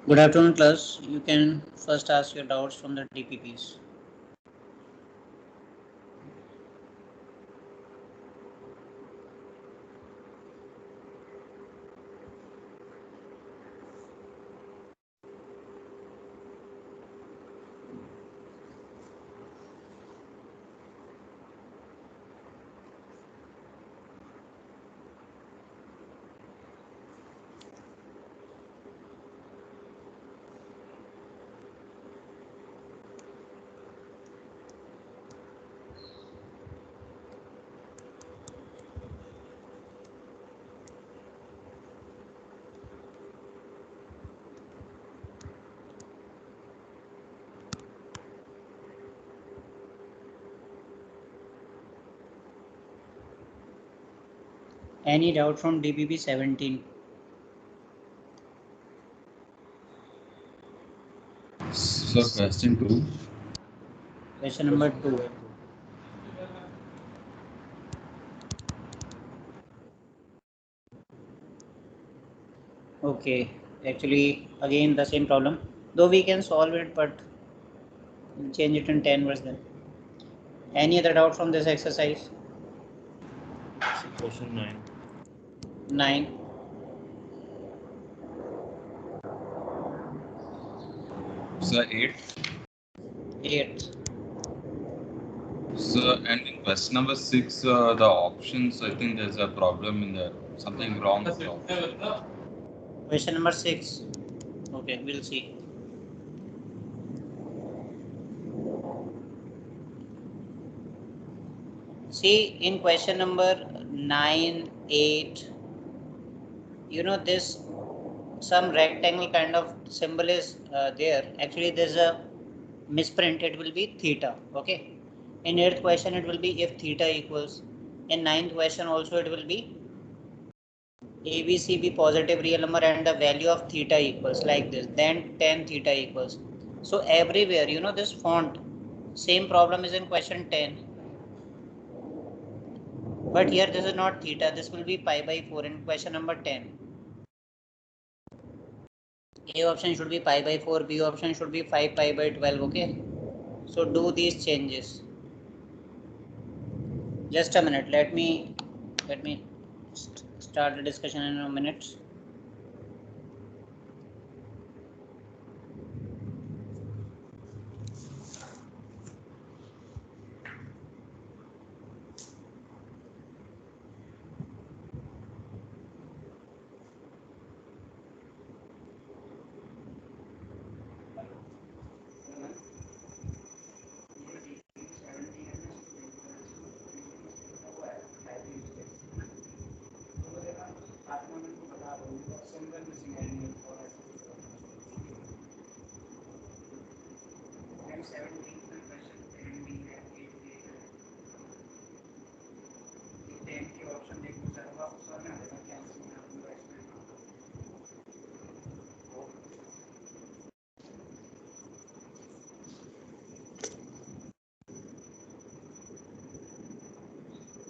Good afternoon, class. You can first ask your doubts from the DPPs. Any doubt from DPP 17? So question 2. Question number 2. Okay, actually again the same problem. Though we can solve it, but we'll change it in 10 words then. Any other doubt from this exercise? Question 9. 9. So 8. 8. So and in question number 6, the options, I think there's a problem in there. Something wrong with the option. Question number 6. Okay, we'll see. See, in question number 9, 8, you know this some rectangle kind of symbol is there. Actually, there's a misprint. It will be theta. Okay. In 8th question, it will be if theta equals. In 9th question, also it will be ABC be positive real number and the value of theta equals like this. Then tan theta equals. So everywhere, you know, this font. Same problem is in question 10. But here this is not theta. This will be pi by 4 in question number 10. A option should be pi by 4, B option should be 5 pi by 12, okay? So do these changes. Just a minute, let me start the discussion in a minute.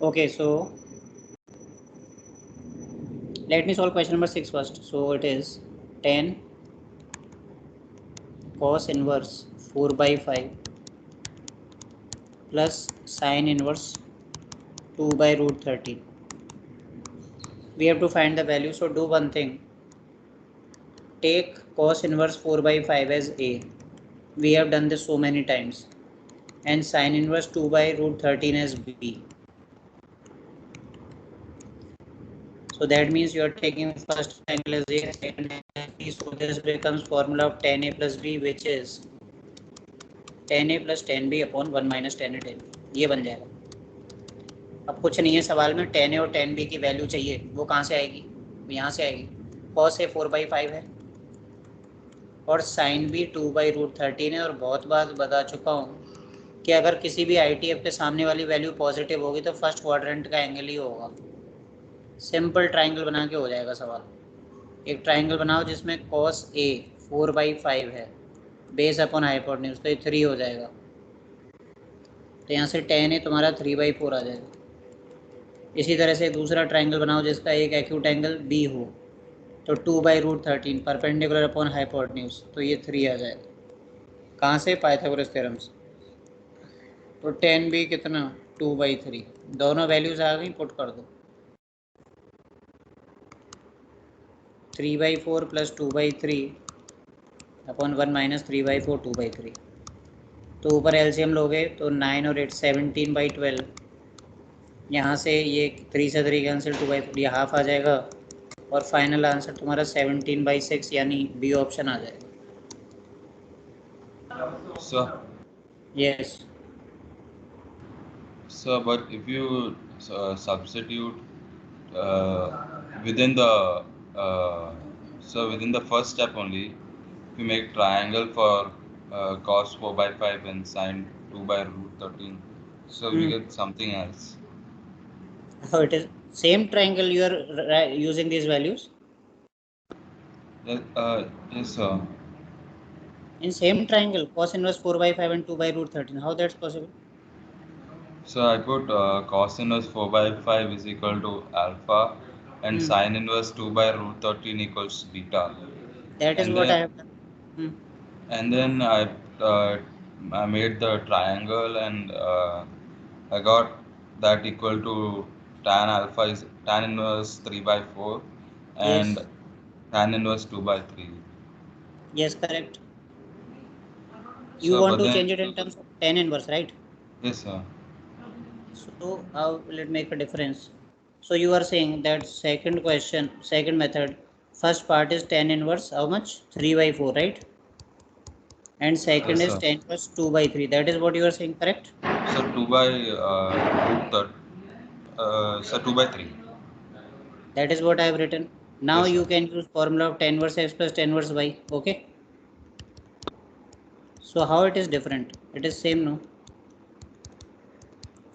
Okay, so let me solve question number 6 first. So it is 10 cos inverse 4 by 5 plus sin inverse 2 by root 13. We have to find the value. So do one thing. Take cos inverse 4 by 5 as A. We have done this so many times. And sin inverse 2 by root 13 as B. So that means you are taking first angle as A, second angle as B. So this becomes formula of tan A plus B, which is tan A plus tan B upon 1 minus tan A tan B. ये बन जाएगा. अब कुछ नहीं है सवाल में, tan A और tan B की वैल्यू चाहिए. वो कहाँ से आएगी? यहाँ से आएगी. cos A 4 by 5 है और sin B 2 by root 13 है. और बहुत बार बता चुका हूँ कि अगर किसी भी ITF के सामने वाली वैल्यू पॉजिटिव होगी तो फर्स्ट क्वाड्रेंट का एंगल ही होगा. सिंपल ट्राइंगल बना के हो जाएगा सवाल. एक ट्राइंगल बनाओ जिसमें cos A 4 by 5 है, बेस अपॉन हाइपोटेन्यूज, तो ये 3 हो जाएगा. तो यहाँ से tan A तुम्हारा 3 by 4 आ जाएगा. इसी तरह से दूसरा ट्राइंगल बनाओ जिसका एक एक्यूट एंगल B हो, तो 2/√13 परपेंडिकुलर अपॉन हाइपोटेन्यूज, तो ये 3 आ जाएगा। कहाँ से? पाइथागोरस थ्योरम से। तो 10b कितना? 2/3। दोनों वैल्यूज आ गई, पुट कर दो। 3/4 प्लस 2/3 अपॉन 1 माइनस 3/4 2/3। तो ऊपर एलसीएम लोगे तो 9 और 8 17/12। यहाँ से ये 3 से 3 कैंसिल, 2/3 ये हाफ आ जाएगा और फाइनल आंसर तुम्हारा 17/6 यानी बी ऑप्शन आ जाएगा। Yes So, but if you substitute within the within the first step only, if you make triangle for cos 4/5 and sine 2/√13, so we get something else. how it is same triangle you are using these values Yes, sir. in same triangle cos inverse 4/5 and 2/√13. How that's possible? So I put cos inverse 4/5 is equal to alpha and sine inverse 2/√13 equals beta. That is And what I then have done. and then I made the triangle and I got that equal to tan alpha is tan inverse 3/4 Yes, and tan inverse 2/3. yes, correct. You So want but to then change it in terms of tan inverse, right? yes, sir. So how will it make a difference? So you are saying that second question, second method, first part is tan inverse, how much? 3/4, right? And second Yes, is sir. tan inverse 2/3. That is what you are saying, correct? So 2 by root third. So 2/3. That is what I have written. Now Yes, sir. you can use formula of tan inverse x plus tan inverse y. Okay. So how it is different? It is same, no?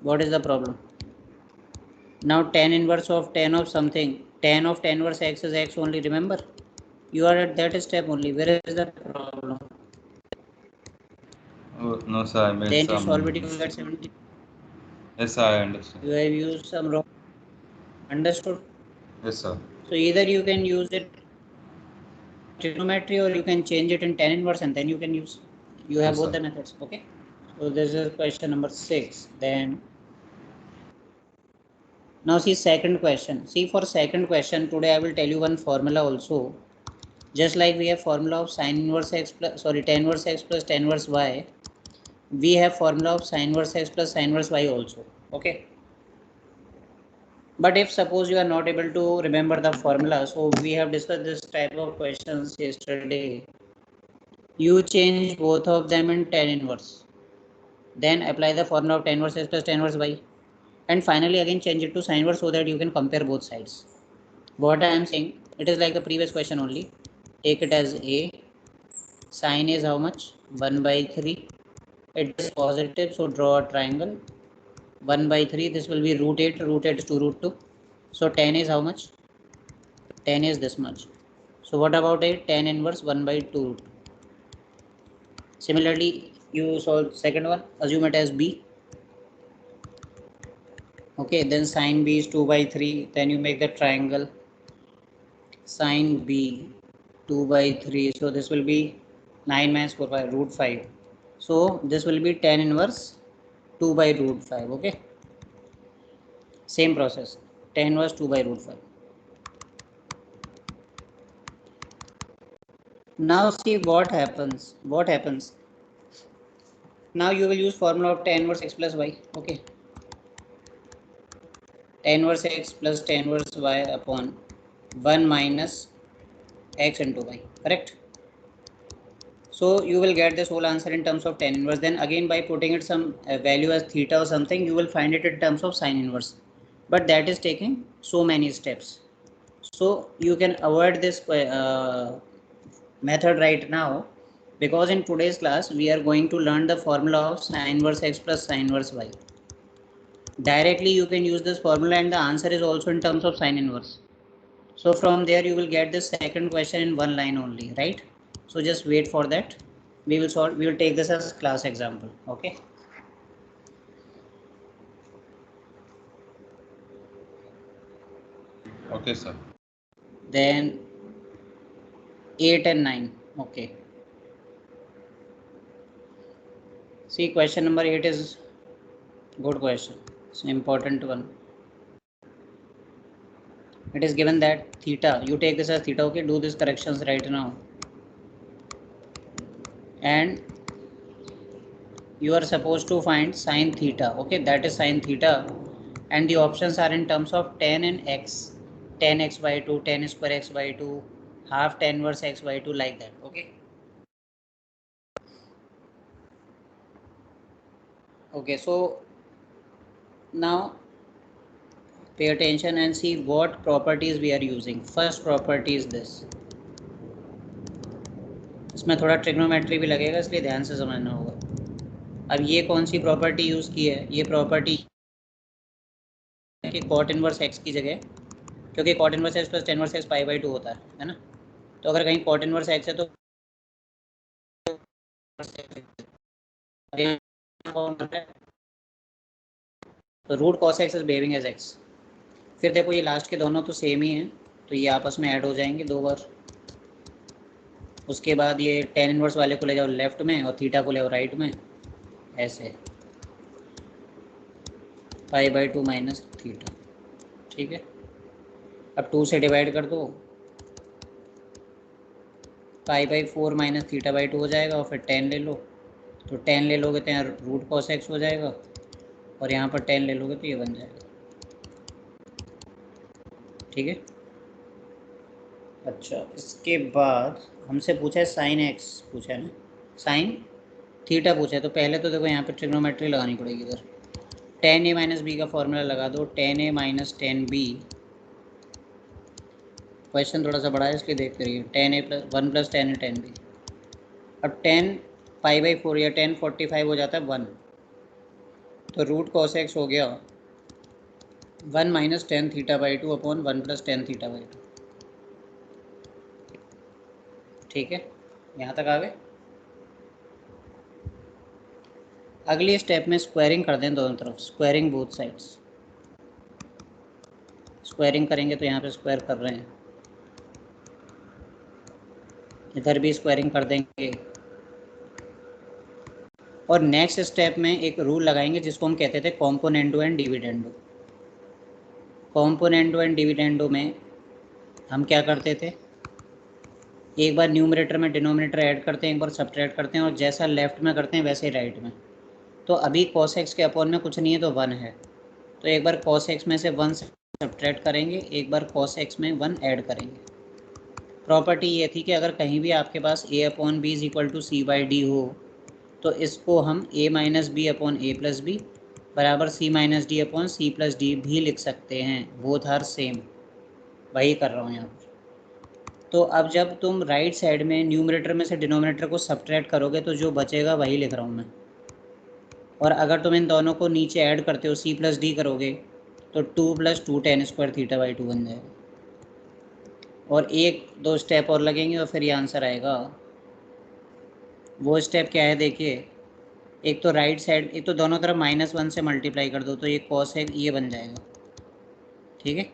What is the problem? Now tan inverse of tan of something, tan of tan inverse x is x only, remember? You are at that step only. Where is the problem? Oh, no, sir. I made Then you some solve it, you will get mistake. 70. Yes, sir, I understand. You have used some wrong. Understood? Yes, sir. So either you can use it trigonometry or you can change it in tan inverse and then you can use. You have Yes, both sir. the methods. Okay. So this is question number 6. Then now see second question. See for second question today I will tell you one formula also. Just like we have formula of sin inverse x plus tan inverse x plus tan inverse y, we have formula of sin inverse x plus sin inverse y also. Okay. But if suppose you are not able to remember the formula, so we have discussed this type of questions yesterday. You change both of them in tan inverse, then apply the formula of tan inverse x plus tan inverse y, and finally again change it to sin inverse so that you can compare both sides. What I am saying, it is like the previous question only. Take it as a. Sine is how much? 1/3. It is positive, so draw a triangle. 1/3. This will be √8. √8 is 2 √2. So tan is how much? Tan is this much. So what about a tan inverse 1/2? Similarly, you solve second one. Assume it as b. Okay, then sine b is 2/3. Then you make the triangle. Sine b 2/3. So this will be 9 minus 4 by √5. So this will be tan inverse 2/√5. Okay, same process. Tan inverse 2/√5. Now see what happens. What happens? Now you will use formula of tan inverse x plus y. Okay, tan inverse x plus tan inverse y upon 1 minus x into y. Correct? So you will get this whole answer in terms of tan inverse. Then again by putting it some value as theta or something, you will find it in terms of sine inverse. But that is taking so many steps. So you can avoid this method right now, because in today's class we are going to learn the formula of sine inverse x plus sine inverse y. Directly you can use this formula and the answer is also in terms of sine inverse. So from there you will get the second question in one line only, right? So just wait for that. We will take this as class example. Okay. Okay, sir. Then 8 and 9. Okay. See, question number 8 is good question. It's an important one. It is given that theta, you take this as theta, okay, do these corrections right now. And you are supposed to find sine theta, okay, that is sine theta. And the options are in terms of tan and x, tan x by 2, tan square x by 2, half tan inverse x by 2, like that, okay. Okay, so now pay attention and see what properties we are using. First property is this. इसमें थोड़ा trigonometry भी लगेगा, इसलिए ध्यान से समझना होगा. अब ये कौन सी प्रॉपर्टी यूज़ की है? ये प्रॉपर्टी कि कॉट इनवर्स एक्स की जगह, क्योंकि cot inverse x plus tan inverse X pi by 2 होता है ना. तो अगर कहीं कॉट इनवर्स एक्स है तो root cos X is behaving as X. फिर देखो ये लास्ट के दोनों तो सेम ही हैं, तो ये आपस में ऐड हो जाएंगे 2 बार. उसके बाद ये टेन इनवर्स वाले को ले जाओ लेफ्ट में और थीटा को ले जाओ राइट में, ऐसे पाई बाई 2 माइनस थीटा. ठीक है, अब 2 से डिवाइड कर दो, पाई बाई 4 माइनस थीटा बाई 2 हो जाएगा. और फिर 10 ले लो, तो 10 ले लोगे तो यहाँ रूट कॉस एक्स हो जाएगा, और यहाँ पर 10 ले लोगे तो ये बन जाएगा. ठीक है. अच्छा, इसके बाद हमसे पूछा है साइन एक्स पूछा है ना, साइन थीटा पूछा है. तो पहले तो देखो यहाँ पे ट्रिग्नोमेट्री लगानी पड़ेगी. इधर टेन ए माइनस बी का फॉर्मूला लगा दो, टेन ए माइनस टेन बी. क्वेश्चन थोड़ा सा बड़ा है इसलिए देखते रहिए. टेन ए प्लस 1 प्लस टेन ए टेन बी. अब 10 पाई बाई 4 या 10 45 हो जाता है 1, तो रूट कॉस एक्स हो गया 1 minus tan theta by 2 upon 1 plus tan theta by 2. ठीक है, यहाँ तक आ गए. अगली स्टेप में स्क्वायरिंग कर दें दोनों तरफ, स्क्वायरिंग बोथ साइड्स. स्क्वायरिंग करेंगे तो यहाँ पे स्क्वायर कर रहे हैं, इधर भी स्क्वायरिंग कर देंगे. और नेक्स्ट स्टेप में एक रूल लगाएंगे जिसको हम कहते थे componendo and dividendo. Componendo and dividendo में हम क्या करते थे, एक बार न्यूमरेटर में डिनोमिनेटर ऐड करते हैं, एक बार सब्ट्रैक्ट करते हैं, और जैसा लेफ्ट में करते हैं वैसे ही राइट में. तो अभी कॉस एक्स के अपॉन में कुछ नहीं है तो 1 है, तो एक बार कॉस एक्स में से 1 सब्ट्रैक्ट करेंगे, एक बार कॉस एक्स में 1 ऐड करेंगे. प्रॉपर्टी ये थी कि अगर कहीं भी आपके पास a upon B is equal to C by D हो, तो इसको हम a minus B upon A plus B बराबर C minus D upon C plus D भी लिख सकते हैं. बोथ आर सेम, वही कर रहा हूँ यहाँ पर. तो अब जब तुम राइट साइड में न्यूमरेटर में से डिनोमिनेटर को सब्ट्रैक्ट करोगे तो जो बचेगा वही लिख रहा हूँ मैं. और अगर तुम इन दोनों को नीचे ऐड करते हो, सी प्लस डी करोगे, तो 2 plus 2 ten square theta by 2 बन जाएगा. और 1-2 स्टेप और लगेंगे और फिर ये आंसर आएगा. वो स्टेप क्या है देखिए, एक तो राइट साइड, एक तो दोनों तरफ -1 से मल्टीप्लाई कर दो, तो ये कॉस है ये बन जाएगा. ठीक है,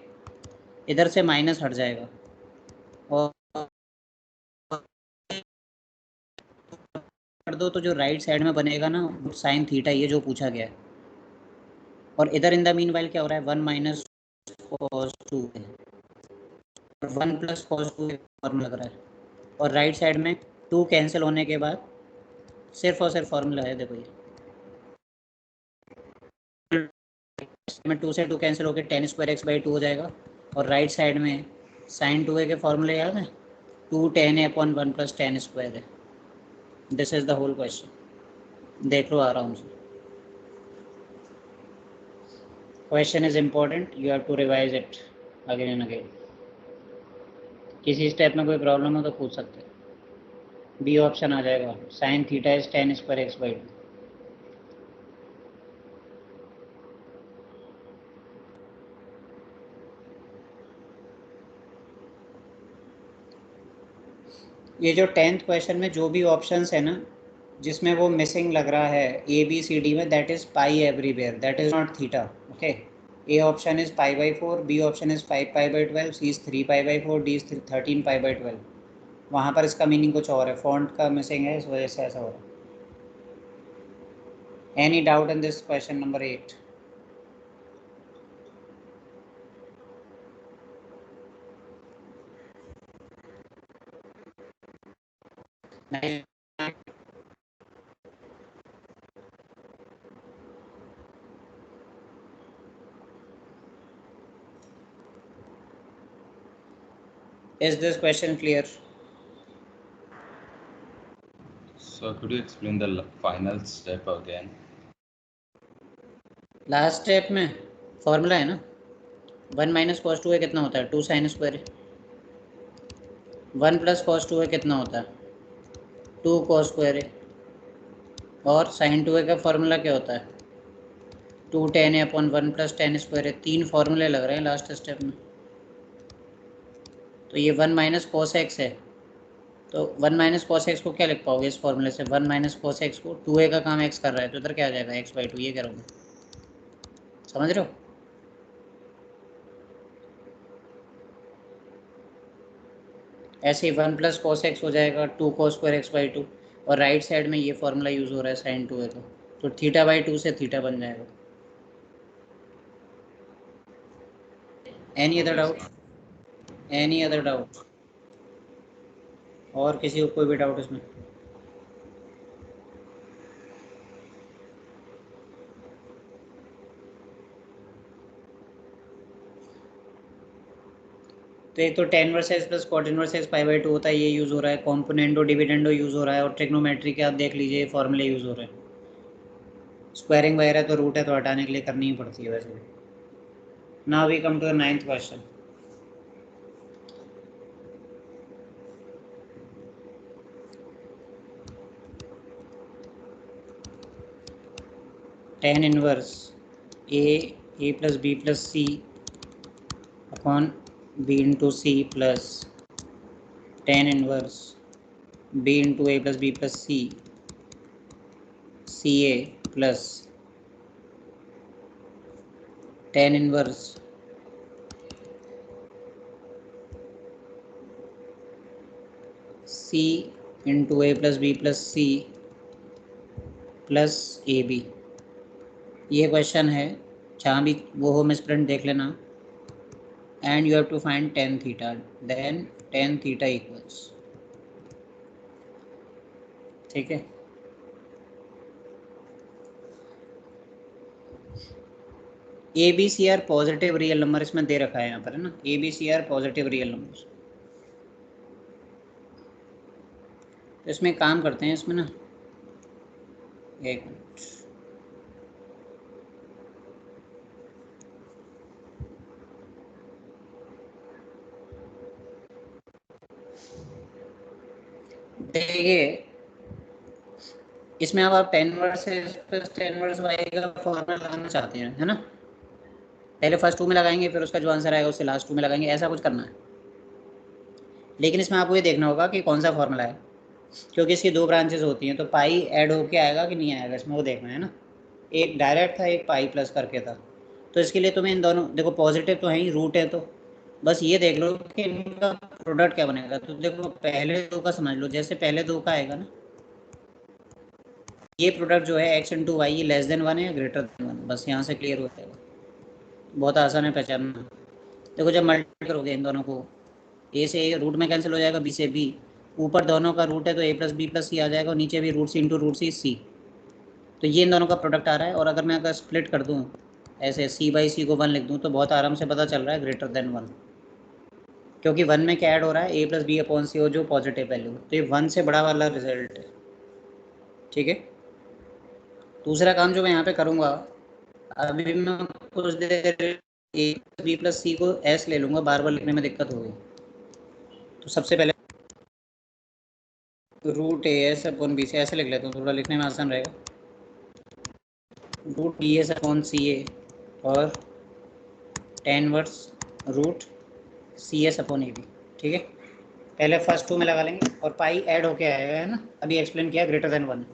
इधर से माइनस हट जाएगा, और कर दो तो जो राइट साइड में बनेगा ना साइन थीटा, ये जो पूछा गया है. और इधर इन द मीन वाइल क्या हो रहा है, 1 माइनस कॉस 2 है, 1 प्लस कॉस 2 फॉर्मूला लग रहा है. और राइट साइड में 2 कैंसिल होने के बाद सिर्फ और सिर्फ फॉर्मूला है. देखो ये में 2 से 2 कैंसिल होकर टेन स्क्वायर एक्स बाई 2 हो जाएगा. और राइट साइड में साइन 2a के फॉर्मूले याद है, 2 tan A upon 1 plus tan square है. This is the whole question. देख लो आराम से. Question is important, you have to revise it again and again. किसी स्टेप में कोई प्रॉब्लम हो तो पूछ सकते हैं. बी ऑप्शन आ जाएगा, sine theta is ten square x by 2. ये जो 10th क्वेश्चन में जो भी ऑप्शंस है ना जिसमें वो मिसिंग लग रहा है ए बी सी डी में, that is pi everywhere, that is not theta. Okay, A option is pi by 4, B option is 5 pi by 12, C is 3 pi by 4, D is 13 pi by 12. वहाँ पर इसका meaning कुछ और है, font का missing है, इस वजह से ऐसा हो रहा है। Any doubt in this question number 8? Is this question clear? So could you explain the final step again? Last step में फॉर्मूला है ना, 1 माइनस कॉस 2 है कितना होता है, 2 साइन स्क्वायर है। 1 प्लस कॉस 2 है कितना होता है, 2 कॉस स्क्वायर है। और साइन 2 का फॉर्मूला क्या होता है, 2 tan है अपॉन 1 प्लस टेन स्क्वायर है। 3 फॉर्मूले लग रहे हैं लास्ट स्टेप में। तो ये 1 माइनस कॉस एक्स है, तो 1 माइनस कॉस एक्स को क्या लिख पाओगे इस फॉर्मूले से, 1 माइनस कॉस एक्स को 2a का काम x कर रहा है तो इधर क्या आ जाएगा, x/2, ये करोगे, समझ रहे हो। ऐसे ही 1 प्लस कॉस एक्स हो जाएगा 2 cos स्क्वायर x/2, और राइट साइड में ये फॉर्मूला यूज़ हो रहा है साइन 2a का, तो θ/2 से थीटा बन जाएगा। Any other doubt, any other doubt, और किसी को कोई भी डाउट इसमें? तो एक तो tan inverse x plus cot inverse x π/2 होता है, ये यूज़ हो रहा है। कॉम्पोनेंडो डिविडेंडो यूज़ हो रहा है, और ट्रिग्नोमेट्री के आप देख लीजिए फॉर्मूले यूज़ हो रहे हैं। स्क्वायरिंग वगैरह तो रूट है तो हटाने के लिए करनी ही पड़ती है वैसे भी। Now we come to the 9th question. tan inverse a plus b plus c upon b into C plus tan inverse b into a plus b plus C a plus tan inverse c into a plus b plus C plus A B. ये question है, जहाँ भी वो हो misprint देख लेना। And you have to find tan theta, then tan theta equals, ठीक है। A B C are positive real number इसमें दे रखा है यहाँ पर, है ना, A B C are positive real number. तो इसमें काम करते हैं, इसमें ना एक मिनट, देखिए इसमें अब आप tan inverse plus tan inverse y का फॉर्मूला लगाना चाहते हैं, है ना। पहले फर्स्ट 2 में लगाएंगे, फिर उसका जो आंसर आएगा उससे लास्ट 2 में लगाएंगे, ऐसा कुछ करना है। लेकिन इसमें आपको ये देखना होगा कि कौन सा फॉर्मूला है, क्योंकि इसकी 2 ब्रांचेस होती हैं, तो पाई ऐड होके आएगा कि नहीं आएगा इसमें, वो देखना है ना। एक डायरेक्ट था, एक पाई प्लस करके था। तो इसके लिए तुम्हें इन दोनों, देखो पॉजिटिव तो है ही, रूट है, तो बस ये देख लो कि इनका प्रोडक्ट क्या बनेगा। तो देखो पहले 2 का समझ लो, जैसे पहले 2 का आएगा ना, ये प्रोडक्ट जो है x इंटू वाई, ये लेस देन 1 है या ग्रेटर देन 1, बस यहाँ से क्लियर हो जाएगा। बहुत आसान है पहचानना। देखो जब मल्टीप्लाई करोगे इन दोनों को, ए से ए रूट में कैंसिल हो जाएगा, बी से बी, ऊपर दोनों का रूट है तो a प्लस बी प्लस सी आ जाएगा, और नीचे भी रूट सी इंटू रूट सी। तो ये इन दोनों का प्रोडक्ट आ रहा है। और अगर मैं स्प्लिट कर दूँ ऐसे, c/c को 1 लिख दूँ, तो बहुत आराम से पता चल रहा है ग्रेटर देन 1, क्योंकि 1 में क्या ऐड हो रहा है, a प्लस बी अपॉन सी, हो जो पॉजिटिव वैल्यू, तो ये 1 से बड़ा वाला रिजल्ट है, ठीक है। दूसरा काम जो मैं यहाँ पे करूँगा, अभी मैं कुछ देर a बी प्लस सी को s ले लूँगा, बार बार लिखने में दिक्कत होगी। तो सबसे पहले root A S upon B से ऐसे लिख लेता हूँ, थोड़ा लिखने में आसान रहेगा। Root B S upon C A और tan inverse root C S upon A B, ठीक है। पहले फर्स्ट 2 में लगा लेंगे, और पाई ऐड होके आएगा, है ना, अभी एक्सप्लेन किया ग्रेटर देन 1।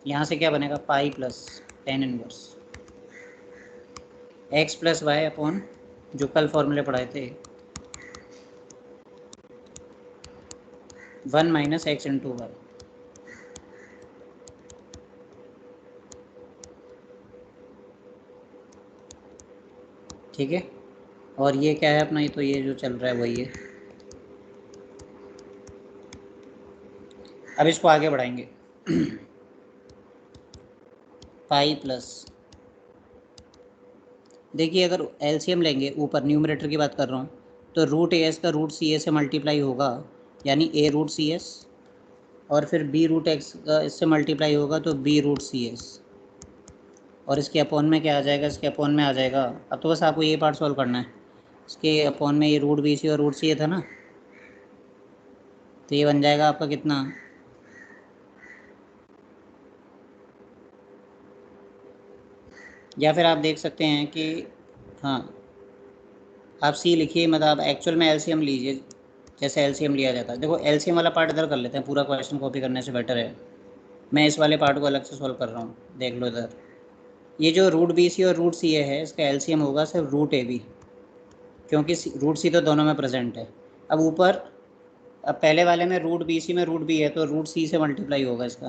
यहाँ से क्या बनेगा, pi plus tan inverse x plus Y upon, जो कल फॉर्मूले पढ़ाए थे, 1 माइनस एक्स इंटू वाई। ठीक है, और ये क्या है अपना, ये तो ये जो चल रहा है वही है। अब इसको आगे बढ़ाएंगे। पाई प्लस, देखिए अगर एलसीएम लेंगे, ऊपर न्यूमरेटर की बात कर रहा हूँ, तो रूट ए एस का रूट सी ए से मल्टीप्लाई होगा, यानी ए रूट सी एस, और फिर बी रूट एक्स का इससे मल्टीप्लाई होगा तो बी रूट सी एस, और इसके अपॉन में क्या आ जाएगा, इसके अपॉन में आ जाएगा, अब तो बस आपको ये पार्ट सॉल्व करना है। इसके अपॉन में ये रूट बी सी और रूट सी ए था ना, तो ये बन जाएगा आपका कितना, या फिर आप देख सकते हैं कि हाँ, आप सी लिखिए, मतलब आप एक्चुअल में एलसीएम लीजिए, जैसे एलसीएम लिया जाता है। देखो एलसीएम वाला पार्ट इधर कर लेते हैं, पूरा क्वेश्चन कॉपी करने से बेटर है। मैं इस वाले पार्ट को अलग से सॉल्व कर रहा हूँ, देख लो इधर। ये जो रूट बी सी और रूट सी ए है, इसका एलसीएम होगा सिर्फ रूट ए बी, क्योंकि रूट सी तो दोनों में प्रेजेंट है। अब ऊपर, अब पहले वाले में रूट बी सी में रूट बी है, तो रूट सी से मल्टीप्लाई होगा इसका,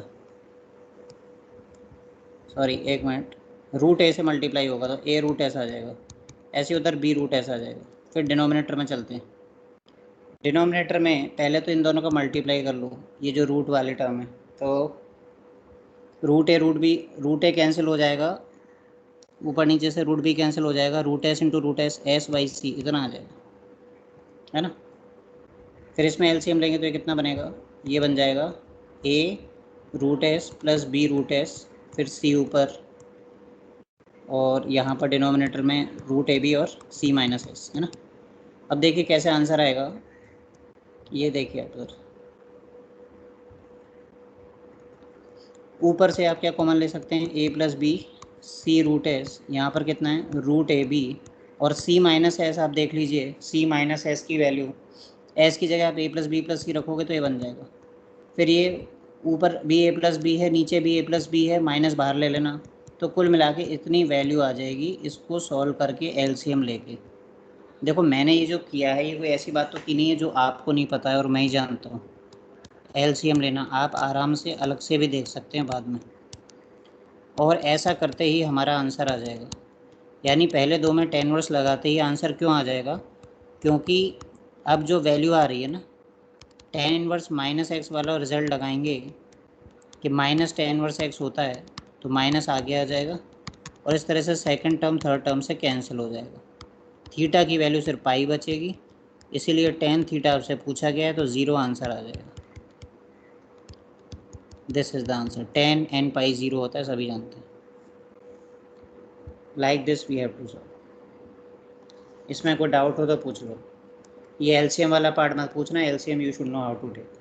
सॉरी एक मिनट, रूट ए से मल्टीप्लाई होगा तो ए रूट एस आ जाएगा, ऐसे उधर बी रूट एस आ जाएगा। फिर डिनोमिनेटर में चलते हैं। डिनोमिनेटर में पहले तो इन दोनों का मल्टीप्लाई कर लो, ये जो रूट वाले टर्म है, तो रूट ए कैंसिल हो जाएगा, ऊपर नीचे से रूट बी कैंसिल हो जाएगा, root S into root S, S by C इतना आ जाएगा, है ना। फिर इसमें एलसीएम लेंगे तो ये कितना बनेगा, ये बन जाएगा A root S plus B root S, फिर सी ऊपर, और यहाँ पर डिनोमिनेटर में रूट ए बी और सी माइनस एस, है ना। अब देखिए कैसे आंसर आएगा, ये देखिए आप उधर ऊपर से आप क्या कॉमन ले सकते हैं, A plus B C root S, यहाँ पर कितना है रूट ए बी, और सी माइनस एस आप देख लीजिए, सी माइनस एस की वैल्यू, एस की जगह आप ए प्लस बी प्लस सी रखोगे तो ये बन जाएगा। फिर ये ऊपर भी ए प्लस बी है, नीचे भी ए प्लस बी है, माइनस बाहर ले लेना, तो कुल मिला के इतनी वैल्यू आ जाएगी, इसको सॉल्व करके एलसीएम लेके। देखो मैंने ये जो किया है, ये कोई ऐसी बात तो की नहीं है जो आपको नहीं पता है और मैं ही जानता हूँ। एलसीएम लेना आप आराम से अलग से भी देख सकते हैं बाद में, और ऐसा करते ही हमारा आंसर आ जाएगा। यानी पहले दो में टेन वर्स लगाते ही आंसर क्यों आ जाएगा, क्योंकि अब जो वैल्यू आ रही है ना, टेन इनवर्स माइनस एक्स वाला रिजल्ट लगाएंगे कि माइनस टेन इनवर्स एक्स होता है, तो माइनस आगे आ जाएगा, और इस तरह से सेकंड टर्म थर्ड टर्म से कैंसिल हो जाएगा। थीटा की वैल्यू सिर्फ पाई बचेगी, इसीलिए टेन थीटा आपसे पूछा गया है, तो ज़ीरो आंसर आ जाएगा। This is the answer, tan and pi zero होता है, सभी जानते हैं। Like this we have to solve. इसमें कोई डाउट हो तो पूछ लो। ये एलसीएम वाला पार्ट मत पूछना, LCM you should know how to take,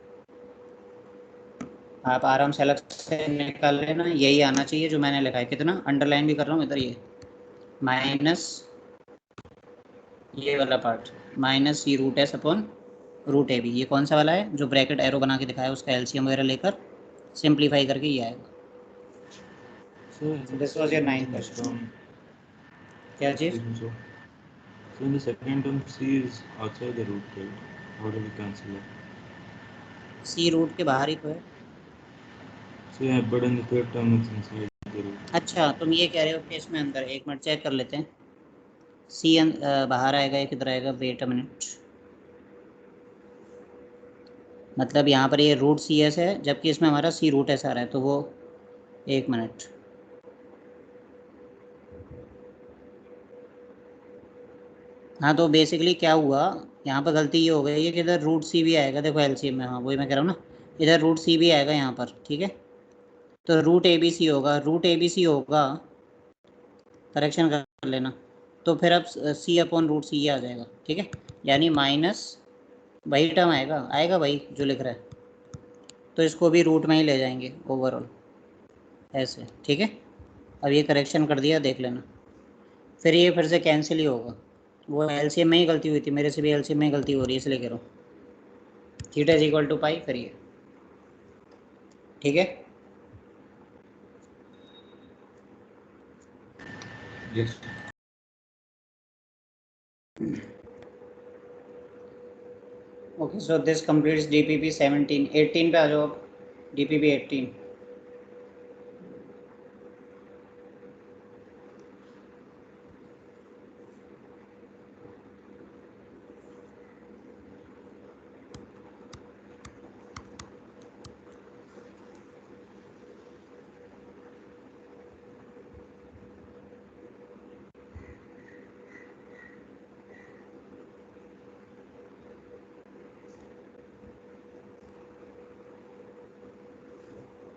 आप आराम से अलग से निकाल लेना, यही आना चाहिए जो मैंने लिखा है। कितना अंडरलाइन भी कर रहा हूँ इधर, ये माइनस ये वाला part, minus C root S upon root A B, ये कौन सा वाला है जो ब्रैकेट एरो बना के दिखाया, उसका एलसीएम वगैरह लेकर सिंप्लीफाई करके ये आएगा। So, this was your ninth this question. term, क्या चीज़, excuse me, so in the second term, C is outside the root, right? How do we cancel it? C root के बाहर ही तो है। So yeah, but in the third term, it's inside the root. अच्छा तुम ये कह रहे हो कि इसमें अंदर, एक मिनट चेक कर लेते हैं, सी बाहर आएगा या किधर आएगा, वेट अ मिनट, मतलब यहाँ पर ये रूट सी एस है, जबकि इसमें हमारा सी रूट एस आ रहा है, तो वो एक मिनट, हाँ तो बेसिकली क्या हुआ, यहाँ पर गलती ये हो गई है कि इधर रूट सी भी आएगा, देखो एलसीएम में, हाँ वही मैं कह रहा हूँ ना, इधर रूट सी भी आएगा यहाँ पर, ठीक है। तो रूट ए बी सी होगा, रूट ए बी सी होगा, करेक्शन कर लेना, तो फिर अब सी अपॉन रूट सी आ जाएगा, ठीक है। यानी माइनस वही टर्म आएगा, आएगा वही जो लिख रहा है, तो इसको भी रूट में ही ले जाएंगे ओवरऑल, ऐसे, ठीक है। अब ये करेक्शन कर दिया, देख लेना, फिर ये फिर से कैंसिल ही होगा, वो एलसीएम में ही गलती हुई थी, मेरे से भी एलसीएम में ही गलती हो रही है, इसलिए कह रहा हूँ। थीटा इज इक्वल टू पाई, फिर ये, ठीक है। Yes. Okay, so this completes DPP 17. 18 पे आ जाओ आप. DPP 18.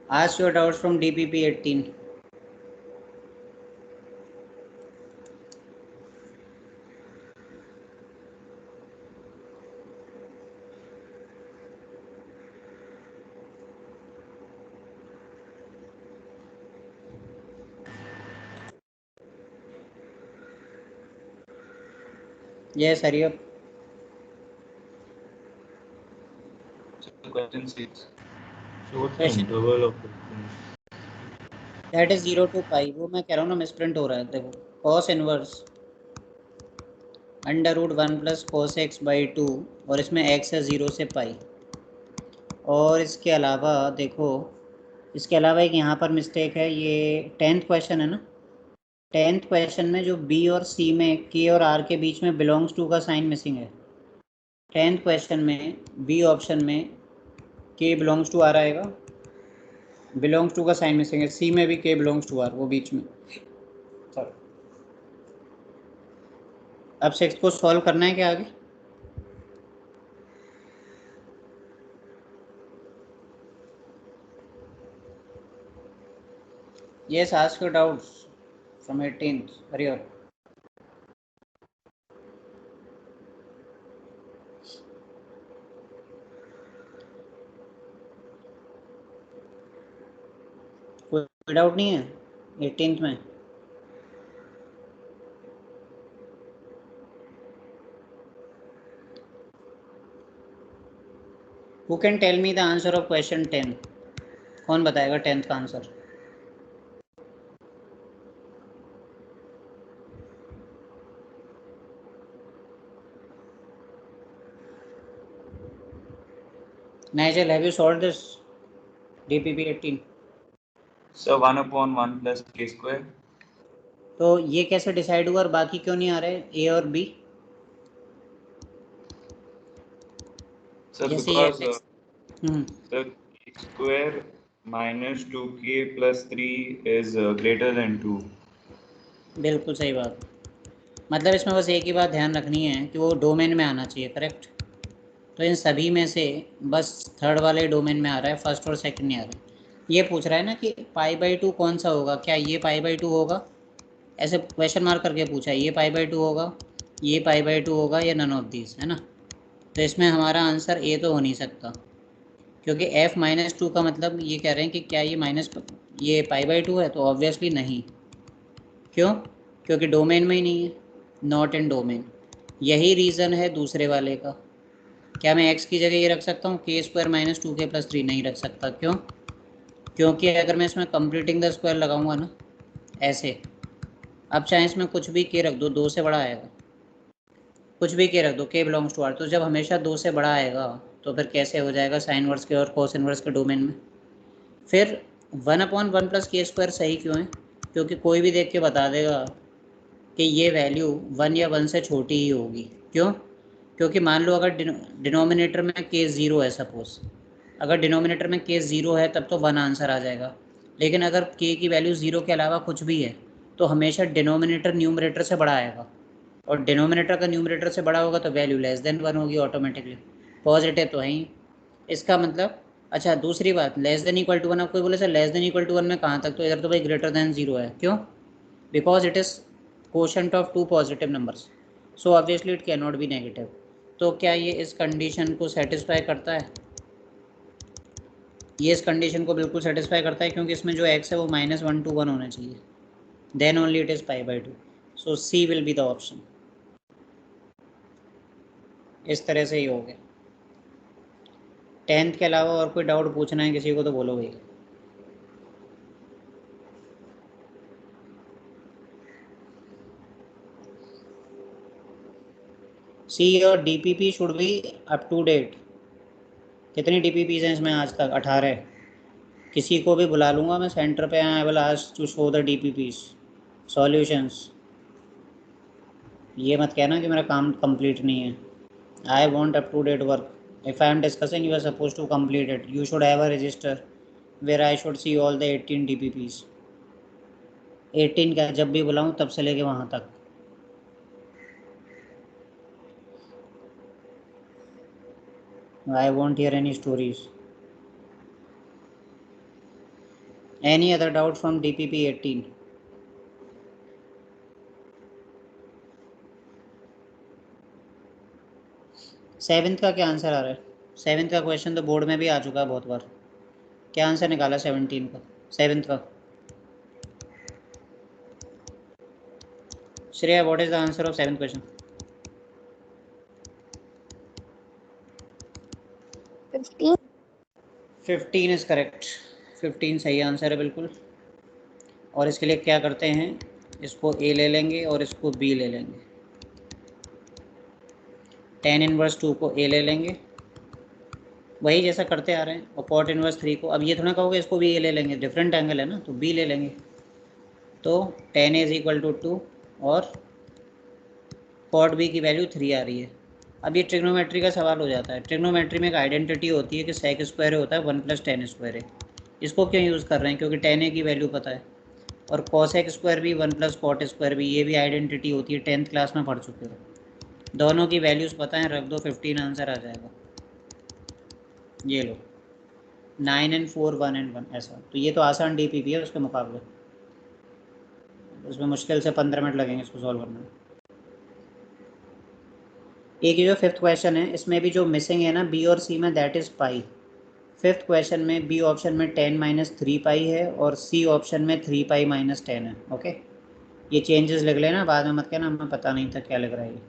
Ask your doubts from DPP 18. Yes, hurry up. So question 6. So what's the Question. interval of difference? That is 0 to pi. वो मैं कह रहा हूँ ना, मिसप्रिंट हो रहा है. देखो, cos inverse under root 1 plus cos x by 2, और इसमें x है 0 से पाई. और इसके अलावा देखो, इसके अलावा एक यहाँ पर मिस्टेक है. ये 10th क्वेश्चन है ना. 10th क्वेश्चन में जो B और C में K और R के बीच में बिलोंग्स टू का साइन मिसिंग है. 10th क्वेश्चन में B ऑप्शन में K बिलोंग्स टू R आएगा, बिलोंग्स टू का साइन मिसिंग है. C में भी K बिलोंग्स टू R, वो बीच में. अब 6 को सॉल्व करना है क्या आगे? Yes, ask your doubts from 18th. Hurry up. कोई डाउट नहीं है 18th में? Who can tell me the answer of question 10? कौन बताएगा 10th का answer? Nigel, have you solved this DPP 18? So 1 upon 1 plus k square. तो ये कैसे डिसाइड हुआ और बाकी क्यों नहीं आ रहे A और B? So जैसे ये because so k square minus 2k plus 3 is greater than 2. बिल्कुल सही बात. मतलब इसमें बस एक ही बात ध्यान रखनी है कि वो डोमेन में आना चाहिए. करेक्ट. तो इन सभी में से बस थर्ड वाले डोमेन में आ रहा है, फर्स्ट और सेकंड नहीं आ रहा है. ये पूछ रहा है ना कि पाई बाई 2 कौन सा होगा, क्या ये पाई बाई 2 होगा? ऐसे क्वेश्चन मार्क करके पूछा है, ये पाई बाई 2 होगा, ये पाई बाई 2 होगा, या नन ऑफ दीज, है ना. तो इसमें हमारा आंसर ए तो हो नहीं सकता, क्योंकि f माइनस 2 का मतलब ये कह रहे हैं कि क्या ये पाई बाई 2 है, तो ऑब्वियसली नहीं. क्यों? क्योंकि डोमेन में ही नहीं है, नॉट इन डोमेन. यही रीज़न है दूसरे वाले का. क्या मैं x की जगह ये रख सकता हूँ k square minus 2k plus 3? नहीं रख सकता. क्यों? क्योंकि अगर मैं इसमें कंप्लीटिंग द स्क्वायर लगाऊंगा ना, ऐसे, अब चाहे इसमें कुछ भी k रख दो, 2 से बड़ा आएगा. कुछ भी k रख दो, k बिलोंग्स टू r, तो जब हमेशा 2 से बड़ा आएगा तो फिर कैसे हो जाएगा साइन वर्स के और कोस इनवर्स के डोमेन में? फिर 1 अपॉन 1 प्लस के स्क्वायर सही क्यों है? क्योंकि कोई भी देख के बता देगा कि ये वैल्यू 1 या 1 से छोटी ही होगी. क्यों? क्योंकि मान लो अगर डिनोमिनेटर में k 0 है, सपोज अगर डिनोमिनेटर में k 0 है तब तो 1 आंसर आ जाएगा. लेकिन अगर k की वैल्यू 0 के अलावा कुछ भी है तो हमेशा डिनोमिनेटर न्यूमरेटर से बड़ा आएगा, और डिनोमिनेटर का न्यूमरेटर से बड़ा होगा तो वैल्यू लेस देन 1 होगी ऑटोमेटिकली. पॉजिटिव तो है ही. इसका मतलब, अच्छा दूसरी बात, लेस देन इक्वल टू 1. आप कोई बोले sir less than equal to 1 में कहाँ तक? तो इधर तो भाई ग्रेटर देन 0 है. क्यों? Because it is quotient of two positive numbers, so obviously it cannot be negative. तो क्या ये इस कंडीशन को सेटिस्फाई करता है? ये इस कंडीशन को बिल्कुल सेटिस्फाई करता है, क्योंकि इसमें जो x है वो -1 to 1 होना चाहिए. Then only it is pi by 2. So see will be the option. इस तरह से ही हो गया. 10th के अलावा और कोई डाउट पूछना है किसी को तो बोलो भाई. See your DPP should be up to date. कितनी DPPs हैं इसमें आज तक? 18। किसी को भी बुला लूँगा मैं सेंटर पे, I will ask to show the DPPs solutions. ये मत कहना कि मेरा काम कंप्लीट नहीं है। I want up to date work. If I am discussing, you are suppose to complete it. You should have a register where I should see all the 18 DPPs। 18 का जब भी बुलाऊँ तब से लेके वहाँ तक। I won't hear any stories. Any other doubt from DPP 18? Seventh का क्या आंसर आ रहा है? सेवेंथ का क्वेश्चन तो बोर्ड में भी आ चुका है बहुत बार। क्या आंसर निकाला 17 का, सेवेंथ का? Shreya, what is the answer of seventh question? 15 is correct. 15 सही आंसर है बिल्कुल। और इसके लिए क्या करते हैं, इसको A ले लेंगे और इसको B ले लेंगे। tan इनवर्स 2 को A ले लेंगे, वही जैसा करते आ रहे हैं। और cot इनवर्स 3 को, अब ये थोड़ा कहोगे इसको भी A ले लेंगे, डिफरेंट एंगल है ना, तो B ले लेंगे। तो tan A is equal to 2 और cot B की वैल्यू 3 आ रही है। अब ये ट्रिग्नोमेट्री का सवाल हो जाता है। ट्रिग्नोमेट्री में एक आइडेंटिटी होती है कि sec स्क्वायर होता है 1 + tan स्क्वायर। इसको क्यों यूज़ कर रहे हैं? क्योंकि tan A की वैल्यू पता है, और cosec स्क्वायर भी 1 + cot स्क्वायर भी, ये भी आइडेंटिटी होती है, 10th क्लास में पढ़ चुके हो। दोनों की वैल्यूज़ पता है, रख दो, 15 आंसर आ जाएगा। ये लो 9 and 4 1 and 1 ऐसा। तो ये तो आसान DPP है उसके मुकाबले, उसमें मुश्किल से 15 मिनट लगेंगे इसको सॉल्व करने में। एक ये जो फिफ्थ क्वेश्चन है, इसमें भी जो मिसिंग है ना B और C में, that is pi. Fifth question में B ऑप्शन में 10 - 3 पाई है और C ऑप्शन में 3 पाई - 10 है। ओके, ये चेंजेस लिख लेना, बाद में मत कहना हमें पता नहीं था क्या लिख रहा है ये।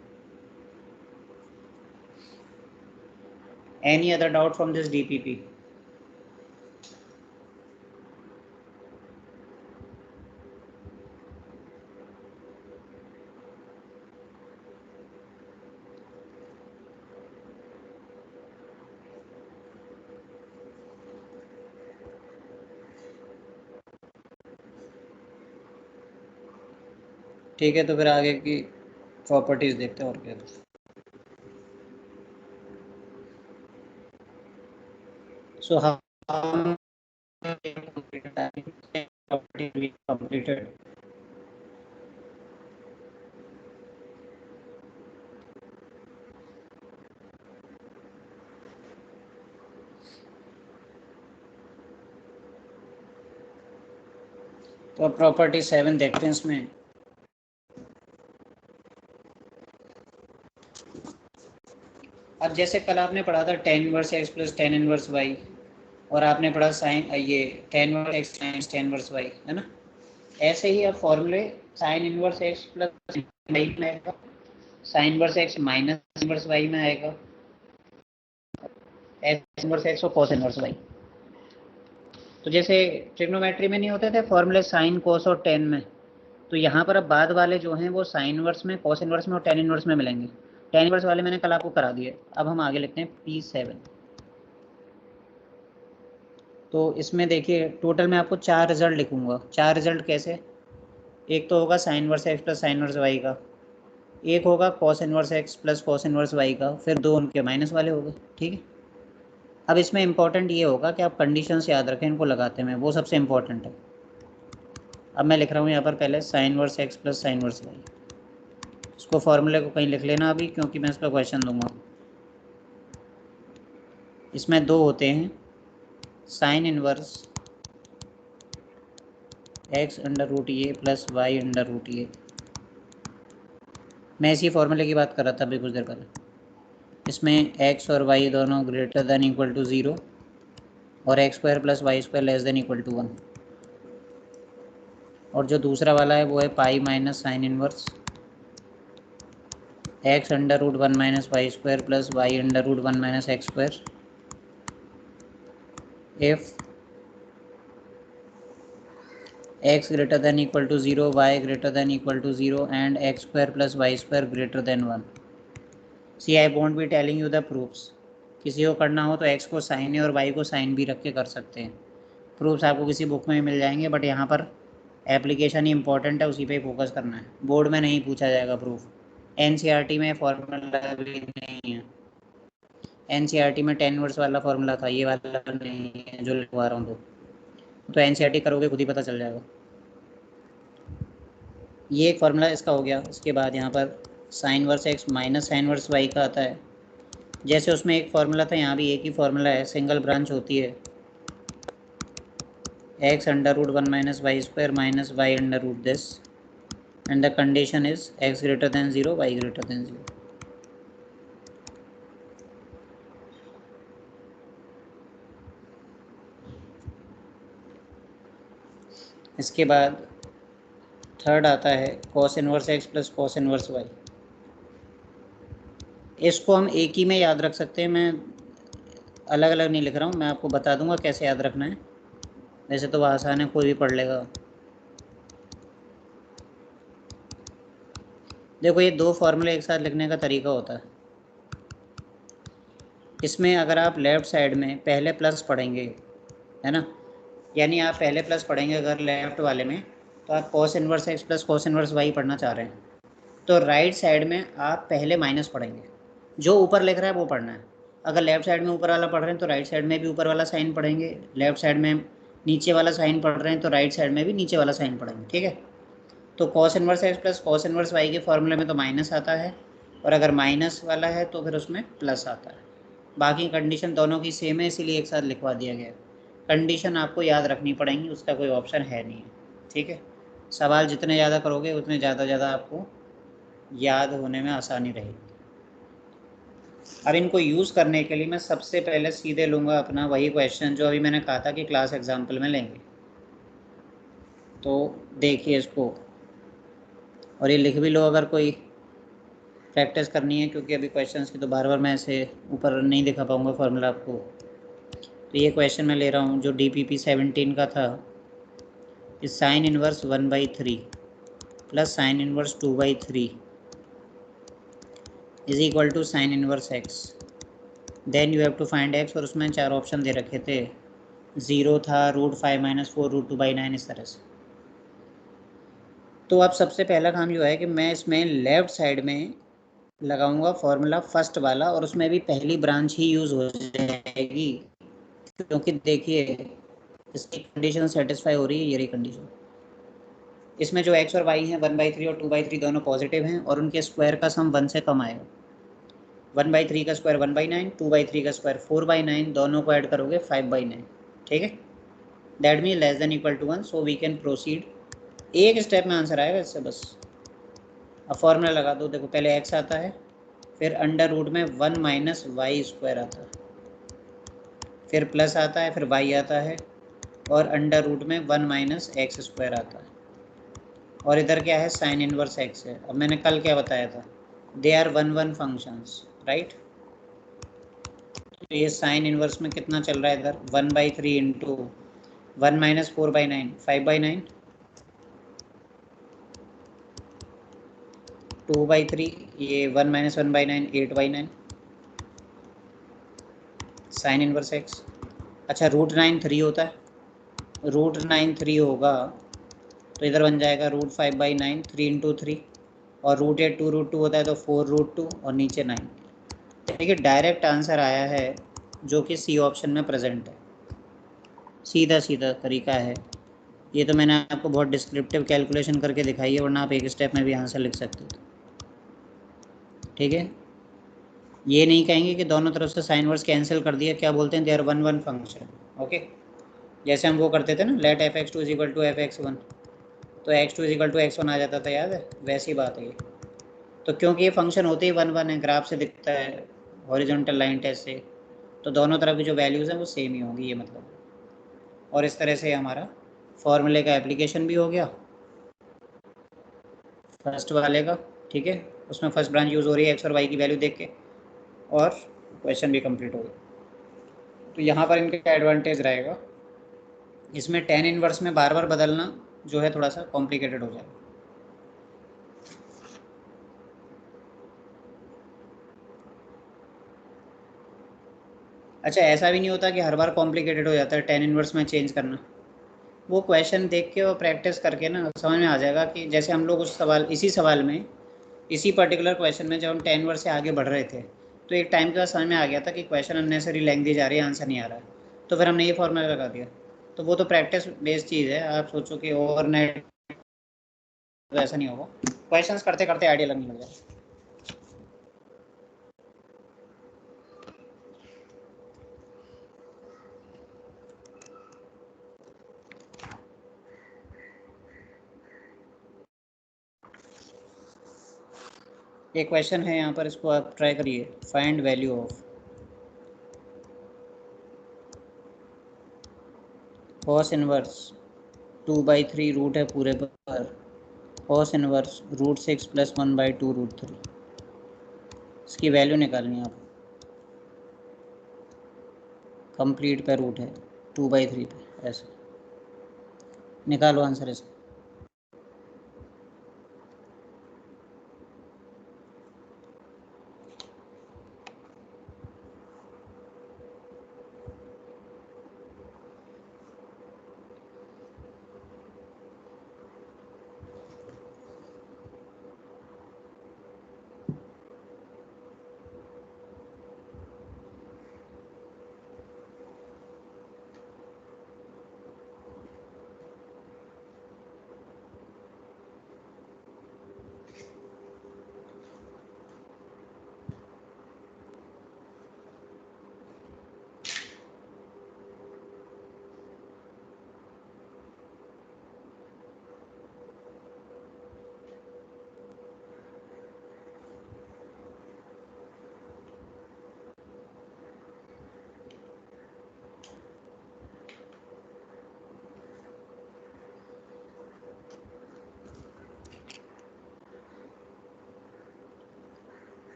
Any other doubt from this DPP? ठीक है, तो फिर आगे की प्रॉपर्टीज देखते हैं और क्या। So how completed? तो प्रॉपर्टी 7 देखते हैं इसमें। अब जैसे कल आपने पढ़ा था tan inverse x + tan inverse y, और आपने पढ़ा साइन ये tan inverse x times tan inverse y, है ना। ऐसे ही अब फॉर्मूले sin इनवर्स x + y में आएगा, sin inverse x - inverse y में आएगा, s इनवर्स x और cos इनवर्स y। तो जैसे ट्रिग्नोमेट्री में नहीं होते थे फॉर्मूले साइन, कोस और टेन में, तो यहाँ पर अब बाद वाले जो हैं वो साइन इनवर्स में, कोस इनवर्स में और टेन इनवर्स में मिलेंगे। टेन इनवर्स वाले मैंने कल आपको करा दिए। अब हम आगे लिखते हैं P7। तो इसमें देखिए टोटल मैं आपको 4 रिजल्ट लिखूंगा। 4 रिजल्ट कैसे? एक तो होगा sign inverse x + sine inverse y का, एक होगा cos inverse x + cos inverse y का, फिर 2 उनके माइनस वाले हो गए। ठीक है, अब इसमें इंपॉर्टेंट ये होगा कि आप कंडीशंस याद रखें, इनको लगाते हैं, वो सबसे इंपॉर्टेंट है। अब मैं लिख रहा हूँ यहाँ पर पहले sign inverse x + sine inverse y। इसको फॉर्मूले को कहीं लिख लेना अभी, क्योंकि मैं इसका क्वेश्चन दूंगा। इसमें 2 होते हैं, sign inverse x √a + y √a। मैं इसी फॉर्मूले की बात कर रहा था अभी कुछ देर पहले। इसमें x और y दोनों ग्रेटर दैन इक्वल टू 0 और x² + y² less than equal to 1। और जो दूसरा वाला है वो है pi minus sign inverse x √1 - y² + y √1 - x², if x greater than equal to 0, y greater than equal to 0 and x² + y² greater than 1। See I won't be telling you the proofs. किसी को करना हो तो x को sign ए और Y को sine B रख के कर सकते हैं। प्रूफ्स आपको किसी बुक में मिल जाएंगे, बट यहाँ पर एप्लीकेशन ही इंपॉर्टेंट है, उसी पे फोकस करना है। बोर्ड में नहीं पूछा जाएगा प्रूफ। एनसीईआरटी में फॉर्मूला भी नहीं है। एनसीईआरटी में 10 वर्स वाला फॉर्मूला था, ये वाला नहीं है जो लिखवा रहा हूँ। तो एनसीईआरटी करोगे खुद ही पता चल जाएगा। ये एक फार्मूला इसका हो गया। इसके बाद यहाँ पर sine inverse x minus sine inverse y का आता है। जैसे उसमें एक फार्मूला था, यहाँ भी एक ही फार्मूला है, सिंगल ब्रांच होती है। X under root 1 minus y square minus y under root this, and the condition is x greater than 0 y greater than 0। इसके बाद थर्ड आता है cos inverse x plus cos inverse y. इसको हम एक ही में याद रख सकते हैं, मैं अलग अलग नहीं लिख रहा हूँ, मैं आपको बता दूंगा कैसे याद रखना है। वैसे तो वह आसान है, कोई भी पढ़ लेगा। देखो ये दो फार्मूले एक साथ लिखने का तरीका होता है। इसमें अगर आप लेफ़्ट साइड में पहले प्लस पढ़ेंगे, है ना, यानी आप पहले प्लस पढ़ेंगे अगर लेफ़्ट वाले में, तो आप cos inverse x plus cos inverse y पढ़ना चाह रहे हैं, तो राइट साइड में आप पहले माइनस पढ़ेंगे। जो ऊपर लिख रहा है वो पढ़ना है। अगर लेफ़्ट साइड में ऊपर वाला पढ़ रहे हैं तो राइट साइड में भी ऊपर वाला साइन पढ़ेंगे। लेफ़्ट साइड में नीचे वाला साइन पढ़ रहे हैं तो राइट साइड में भी नीचे वाला साइन पढ़ेंगे। ठीक है। तो cos inverse x plus cos inverse y के फॉर्मूले में तो माइनस आता है, और अगर माइनस वाला है तो फिर उसमें प्लस आता है। बाकी कंडीशन दोनों की सेम है, इसीलिए एक साथ लिखवा दिया गया है। कंडीशन आपको याद रखनी पड़ेंगी, उसका कोई ऑप्शन है नहीं है। ठीक है। सवाल जितने ज़्यादा करोगे उतने ज़्यादा आपको याद होने में आसानी रहेगी। अब इनको यूज़ करने के लिए मैं सबसे पहले सीधे लूँगा अपना वही क्वेश्चन जो अभी मैंने कहा था कि क्लास एग्जाम्पल में लेंगे। तो देखिए इसको, और ये लिख भी लो अगर कोई प्रैक्टिस करनी है, क्योंकि अभी क्वेश्चंस की तो बार बार मैं ऐसे ऊपर नहीं दिखा पाऊँगा फार्मूला आपको। तो ये क्वेश्चन मैं ले रहा हूँ जो DPP 17 का था, कि साइन इनवर्स 1/3 प्लस sine inverse 2/3 is equal to sine inverse x, then you have to find x. और उसमें 4 ऑप्शन दे रखे थे, 0 था, √5 - 4 √2/9, इस तरह से। तो अब सबसे पहला काम जो है कि मैं इसमें लेफ़्ट साइड में लगाऊंगा फॉर्मूला फर्स्ट वाला, और उसमें भी पहली ब्रांच ही यूज़ हो जाएगी, क्योंकि देखिए इसकी कंडीशन सेटिस्फाई हो रही है, ये रही कंडीशन। इसमें जो एक्स और वाई हैं 1/3 और 2/3 दोनों पॉजिटिव हैं, और उनके स्क्वायर का सम 1 से कम आएगा। 1/3 का स्क्वायर 1/9, 2/3 का स्क्वायर 4/9, दोनों को ऐड करोगे 5/9। ठीक है। That mean less than equal to 1, so we can proceed. एक स्टेप में आंसर आएगा इससे बस। अब फॉर्मूला लगा दो। देखो पहले एक्स आता है, फिर अंडर रूट में 1 माइनस वाई स्क्वायर आता है, फिर प्लस आता है, फिर वाई आता है, और अंडर रूट में 1 माइनस एक्स स्क्वायर आता है, और इधर क्या है, साइन इनवर्स एक्स है। अब मैंने कल क्या बताया था, दे आर 1 1 फंक्शंस, राइट। तो ये साइन इनवर्स में कितना चल रहा है इधर, 1/3 इंटू 1 माइनस 4/9 5/9, 2/3, ये 1 माइनस 1/9 8/9, साइन इनवर्स एक्स। अच्छा √9 3 होता है, √9 3 होगा तो इधर बन जाएगा √5/9 3 इंटू 3, और √8 2 होता है तो 4 √2, और नीचे 9। देखिए डायरेक्ट आंसर आया है जो कि सी ऑप्शन में प्रेजेंट है। सीधा सीधा तरीका है ये, तो मैंने आपको बहुत डिस्क्रिप्टिव कैलकुलेशन करके दिखाई है, वरना आप एक स्टेप में भी आंसर लिख सकते थे। ठीक है। ये नहीं कहेंगे कि दोनों तरफ से साइन वर्स कैंसिल कर दिया, क्या बोलते हैं, दे आर 1 1 फंक्शन। ओके। जैसे हम वो करते थे ना, लेट f(x2) = f(x1), तो x2 = x1 आ जाता था, याद है, वैसी बात है ये। तो क्योंकि ये फंक्शन होते ही 1 1 है, ग्राफ से दिखता है हॉरिजॉन्टल लाइन टेस्ट से, तो दोनों तरफ की जो वैल्यूज़ हैं वो सेम ही होंगी, ये मतलब। और इस तरह से हमारा फॉर्मूले का एप्लीकेशन भी हो गया फर्स्ट वाले का। ठीक है। उसमें फर्स्ट ब्रांच यूज़ हो रही है एक्स और वाई की वैल्यू देख के, और क्वेश्चन भी कंप्लीट हो गया। तो यहाँ पर इनका एडवांटेज रहेगा, इसमें tan इनवर्स में बार बार बदलना जो है थोड़ा सा कॉम्प्लिकेटेड हो जाएगा। अच्छा, ऐसा भी नहीं होता कि हर बार कॉम्प्लिकेटेड हो जाता है टेन इनवर्स में चेंज करना? वो क्वेश्चन देख के और प्रैक्टिस करके ना समझ में आ जाएगा कि जैसे हम लोग उस सवाल इसी सवाल में इसी पर्टिकुलर क्वेश्चन में जब हम 10 वर्ड से आगे बढ़ रहे थे तो एक टाइम के बाद समझ में आ गया था कि क्वेश्चन अननेसरी लेंथ दी जा रही है, आंसर नहीं आ रहा है, तो फिर हमने ये फॉर्मूला लगा दिया। तो वो तो प्रैक्टिस बेस्ड चीज़ है। आप सोचो कि ओवरनाइट तो ऐसा नहीं होगा, क्वेश्चंस करते करते आइडिया लगने लग जाए। एक क्वेश्चन है यहाँ पर, इसको आप ट्राई करिए। Find value of cos inverse 2/3 root है पूरे पर, कॉस इनवर्स √6 + 1/2 √3। इसकी वैल्यू निकालनी है आपको। कंप्लीट पे रूट है 2/3 पे, ऐसे निकालो आंसर इसका।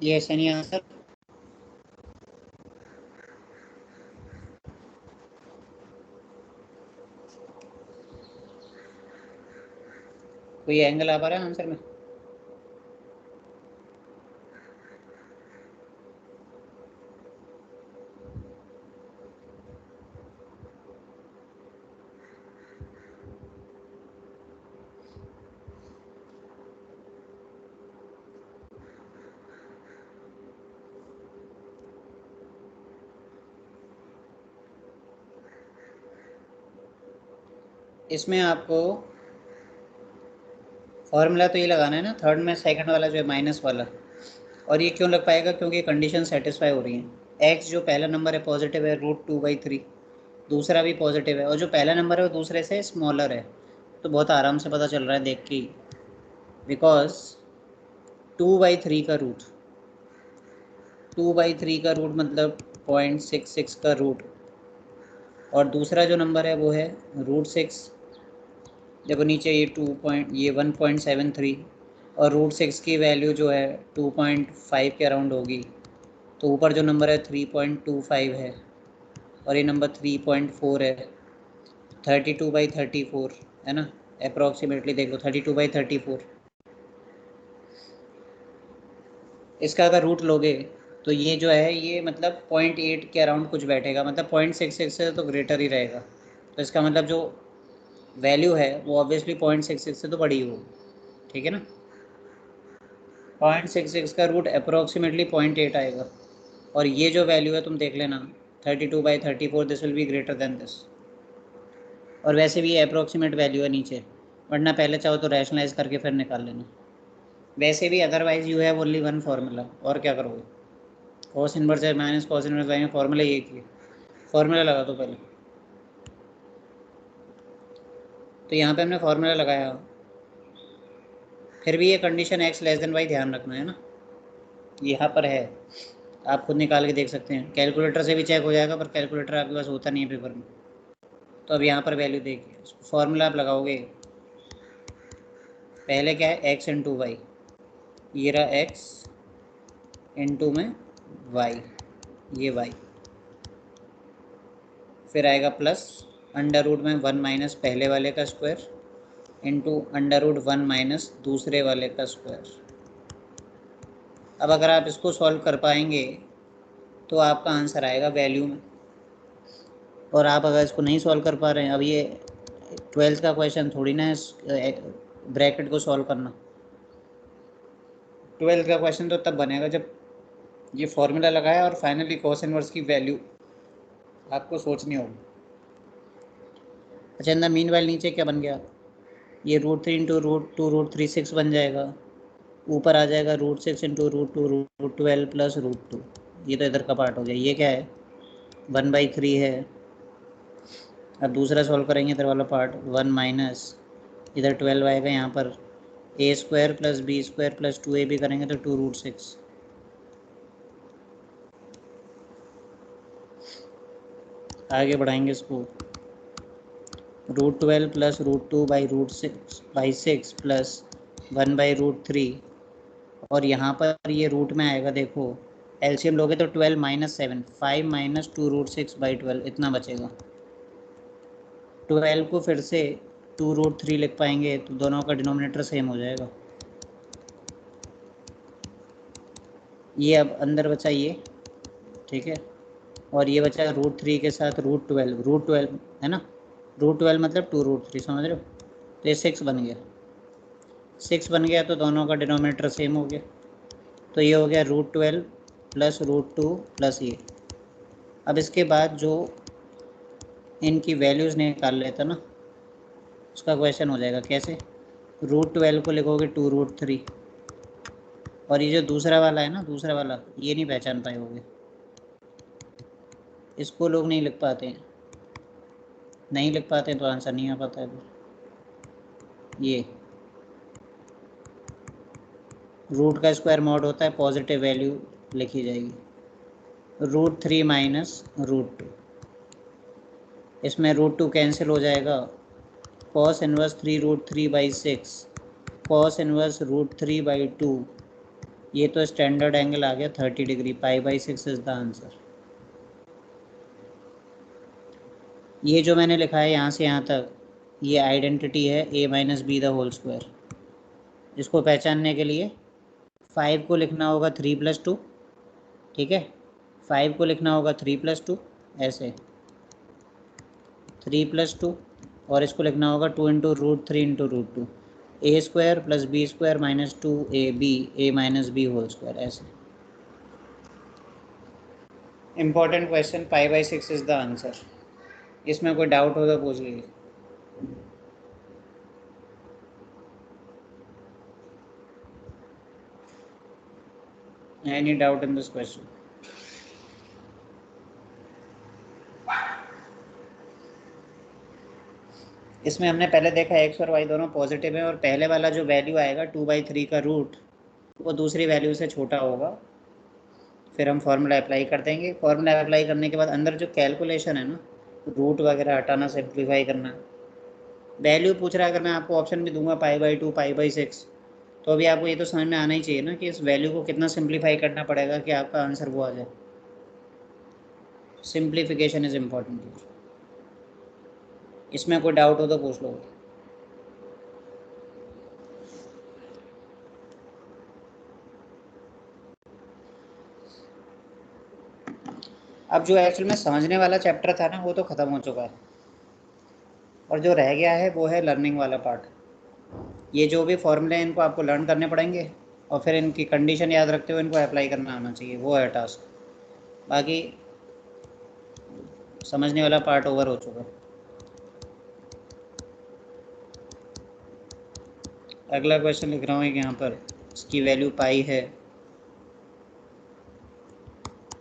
ये सही आंसर। कोई एंगल आ पा रहा है आंसर में? इसमें आपको फॉर्मूला तो ये लगाना है ना, थर्ड में सेकंड वाला जो है माइनस वाला। और ये क्यों लग पाएगा? क्योंकि कंडीशन सेटिस्फाई हो रही है। एक्स जो पहला नंबर है पॉजिटिव है √2/3, दूसरा भी पॉजिटिव है और जो पहला नंबर है वो दूसरे से स्मॉलर है, तो बहुत आराम से पता चल रहा है देख के, बिकॉज 2/3 का रूट, 2/3 का रूट मतलब 0.66 का रूट, और दूसरा जो नंबर है वो है √6। देखो नीचे ये 1.73 और √6 की वैल्यू जो है 2.5 के अराउंड होगी, तो ऊपर जो नंबर है 3.25 है और ये नंबर 3.4 है। 32/34 है ना, अप्रॉक्सीमेटली देख लो 32/34। इसका अगर रूट लोगे तो ये जो है ये मतलब 0.8 के अराउंड कुछ बैठेगा, मतलब 0.66 से तो ग्रेटर ही रहेगा, तो इसका मतलब जो वैल्यू है वो ऑब्वियसली 0.66 से तो बड़ी होगी, ठीक है ना। 0.66 का रूट अप्रॉक्सीमेटली 0.8 आएगा, और ये जो वैल्यू है तुम देख लेना 32/34, this will be greater than this. और वैसे भी ये अप्रॉक्सीमेट वैल्यू है नीचे, वरना पहले चाहो तो रैशनलाइज करके फिर निकाल लेना। वैसे भी otherwise you have only one formula, और क्या करोगे, कॉस इनवर्स है माइनस कॉस इनवर्स वाई में फार्मूला ये की, फार्मूला लगा दो पहले। तो यहाँ पे हमने फार्मूला लगाया, फिर भी ये condition x less than y ध्यान रखना है ना, यहाँ पर है, आप खुद निकाल के देख सकते हैं, कैलकुलेटर से भी चेक हो जाएगा, पर कैलकुलेटर आपके पास होता नहीं है पेपर में। तो अब यहाँ पर वैल्यू देखिए, फार्मूला आप लगाओगे, पहले क्या है x इंटू वाई, ये रहा x इंटू में y, ये y, फिर आएगा प्लस अंडर रूट में 1 माइनस पहले वाले का square into under root 1 minus दूसरे वाले का स्क्वायर। अब अगर आप इसको सॉल्व कर पाएंगे तो आपका आंसर आएगा वैल्यू में, और आप अगर इसको नहीं सॉल्व कर पा रहे हैं, अब ये 12th का क्वेश्चन थोड़ी ना है ब्रैकेट को सॉल्व करना, 12th का क्वेश्चन तो तब बनेगा जब ये फॉर्मूला लगाया और फाइनली कॉस इनवर्स की वैल्यू आपको सोचनी होगी। अच्छा, अंदर मीन वाइल नीचे क्या बन गया, ये √3 इंटू √2 √3 6 बन जाएगा, ऊपर आ जाएगा √6 इंटू √2 √12 प्लस √2, ये तो इधर का पार्ट हो गया। ये क्या है 1/3 है। अब दूसरा सॉल्व करेंगे इधर वाला पार्ट, 1 माइनस इधर 12 आएगा, यहाँ पर a² plus b² plus 2ab करेंगे तो 2√6। आगे बढ़ाएंगे इसको, √12 प्लस √2/√6 प्लस 1/√3, और यहाँ पर ये रूट में आएगा, देखो एलसीएम लोगे तो 12 माइनस 7 5 माइनस 2√6/12 इतना बचेगा। 12 को फिर से 2√3 लिख पाएंगे तो दोनों का डिनोमिनेटर सेम हो जाएगा। ये अब अंदर बचा ये, ठीक है, और ये बचा √3 के साथ √12 है ना, √12 मतलब 2√3, समझ रहे हो, तो ये 6 बन गया, 6 बन गया तो दोनों का डिनोमिनेटर सेम हो गया, तो ये हो गया √12 प्लस √2 प्लस ये। अब इसके बाद जो इनकी वैल्यूज़ निकाल लेता ना, उसका क्वेश्चन हो जाएगा कैसे, √12 को लिखोगे 2√3, और ये जो दूसरा वाला है ना, दूसरा वाला ये नहीं पहचान पाए होगे, इसको लोग नहीं लिख पाते हैं, नहीं लिख पाते तो आंसर नहीं आ पाता है। ये रूट का स्क्वायर मॉड होता है, पॉजिटिव वैल्यू लिखी जाएगी, √3 माइनस √2, इसमें √2 कैंसिल हो जाएगा, कॉस इनवर्स 3√3/6 कॉस इनवर्स √3/2, ये तो स्टैंडर्ड एंगल आ गया 30 डिग्री, π/6 इज द आंसर। ये जो मैंने लिखा है यहाँ से यहाँ तक, ये आइडेंटिटी है a minus b the whole square. इसको पहचानने के लिए 5 को लिखना होगा 3 + 2, ठीक है, 5 को लिखना होगा 3 + 2, ऐसे 3 + 2, और इसको लिखना होगा 2 into √3 into √2, a² plus b² minus 2ab a minus B whole square, ऐसे। Important question, π/6 is the answer. इसमें कोई डाउट होगा पूछ लीजिए। Any doubt in this question? इसमें हमने पहले देखा x और y दोनों पॉजिटिव है और पहले वाला जो वैल्यू आएगा 2/3 का रूट वो दूसरी वैल्यू से छोटा होगा। फिर हम फॉर्मूला अप्लाई कर देंगे। फॉर्मूला अप्लाई करने के बाद अंदर जो कैलकुलेशन है ना, रूट वगैरह हटाना, सिंप्लीफाई करना, वैल्यू पूछ रहा है। अगर मैं आपको ऑप्शन भी दूंगा π/2 π/6 तो अभी आपको ये तो समझ में आना ही चाहिए ना कि इस वैल्यू को कितना सिंप्लीफाई करना पड़ेगा कि आपका आंसर वो आ जाए। Simplification is important. इसमें कोई डाउट हो तो पूछ लो। अब जो एक्चुअल में समझने वाला चैप्टर था ना वो तो ख़त्म हो चुका है और जो रह गया है वो है लर्निंग वाला पार्ट। ये जो भी फॉर्मूले हैं इनको आपको लर्न करने पड़ेंगे और फिर इनकी कंडीशन याद रखते हुए इनको अप्लाई करना आना चाहिए, वो है टास्क। बाकी समझने वाला पार्ट ओवर हो चुका है। अगला क्वेश्चन लिख रहा हूँ यहाँ पर, इसकी वैल्यू पाई है।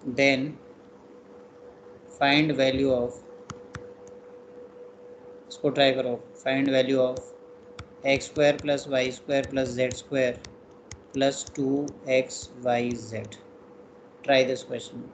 देन फाइंड वैल्यू ऑफ, इसको ट्राई करो, find value of x² + y² + z² + 2xyz। Try this question.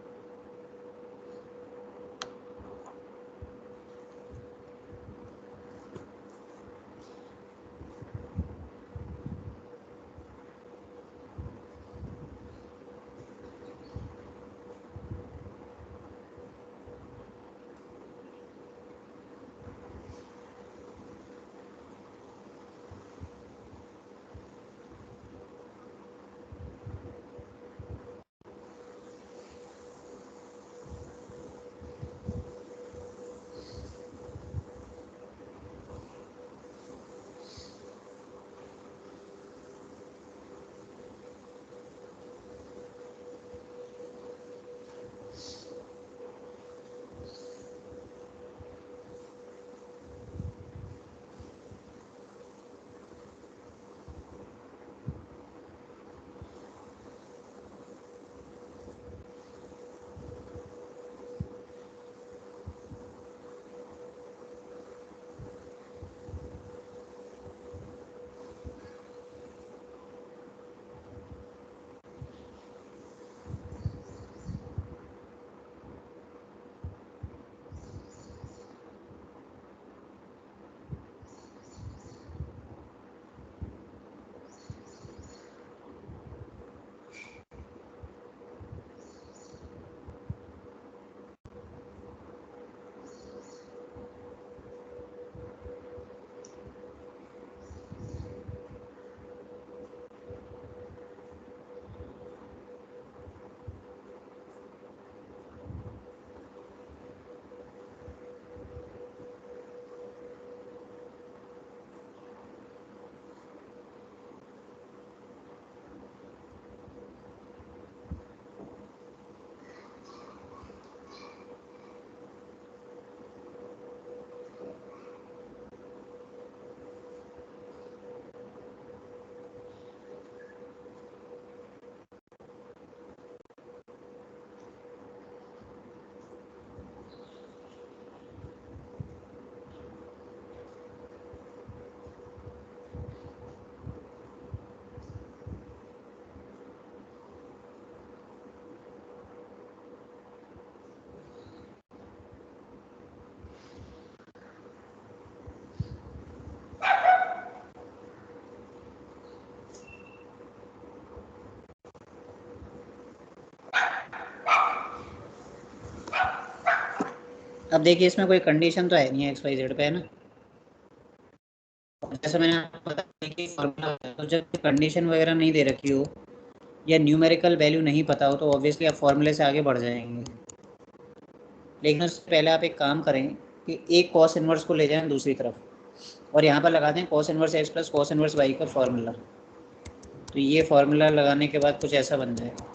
अब देखिए इसमें कोई कंडीशन तो है नहीं है XYZ पे, है ना। जैसे मैंने आपको बताया कि फॉर्मूला, तो जब कंडीशन वगैरह नहीं दे रखी हो या न्यूमेरिकल वैल्यू नहीं पता हो तो ऑब्वियसली आप फॉर्मूले से आगे बढ़ जाएंगे। लेकिन उससे पहले आप एक काम करें कि एक कॉस इन्वर्स को ले जाएं दूसरी तरफ और यहाँ पर लगा दें cos inverse x + cos inverse y का फॉर्मूला। तो ये फार्मूला लगाने के बाद कुछ ऐसा बन जाएगा।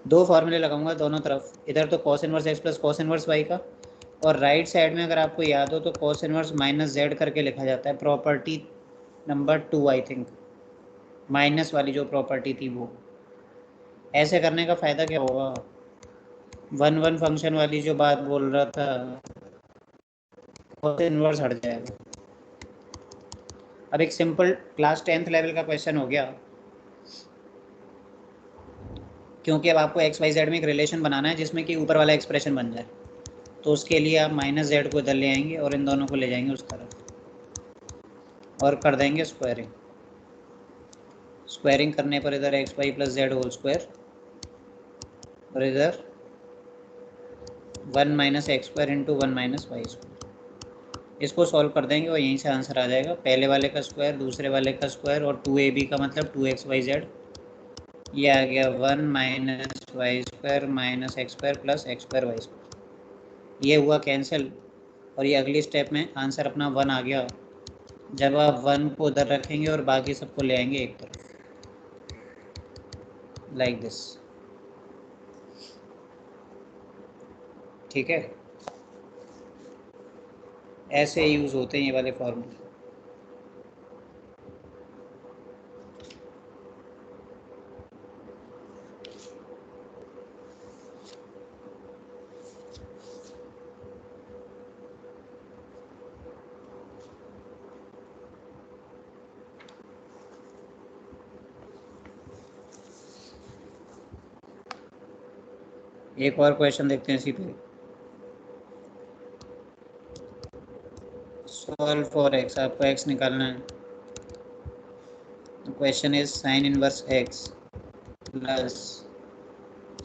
दो फार्मूले लगाऊंगा दोनों तरफ, इधर तो cos inverse x + cos inverse y का, और राइट साइड में अगर आपको याद हो तो cos इन्वर्स -z करके लिखा जाता है, property number 2 I think, minus वाली जो प्रॉपर्टी थी वो। ऐसे करने का फ़ायदा क्या होगा, 1 1 फंक्शन वाली जो बात बोल रहा था, और इन्वर्स हट जाएगा। अब एक सिंपल क्लास 10th लेवल का क्वेश्चन हो गया, क्योंकि अब आपको एक्स वाई जेड में एक रिलेशन बनाना है जिसमें कि ऊपर वाला एक्सप्रेशन बन जाए। तो उसके लिए आप माइनस जेड को इधर ले आएंगे और इन दोनों को ले जाएंगे उस तरफ और कर देंगे स्क्वायरिंग। स्क्वायरिंग करने पर इधर x y plus z whole square और इधर 1 minus x square into 1 minus y square. इसको सॉल्व कर देंगे और यहीं से आंसर आ जाएगा। पहले वाले का स्क्वायर, दूसरे वाले का स्क्वायर और 2ab का मतलब 2xyz। ये आ गया 1 minus y square minus x square plus x square y square. ये हुआ कैंसिल और ये अगली स्टेप में आंसर अपना 1 आ गया। जब आप 1 को उधर रखेंगे और बाकी सबको ले आएंगे एक तरफ, लाइक दिस। ठीक है, ऐसे यूज़ होते हैं ये वाले फॉर्मूले। एक और क्वेश्चन देखते हैं इसी पे। सॉल्व फॉर एक्स, आपको एक्स निकालना है। Question is sine inverse x plus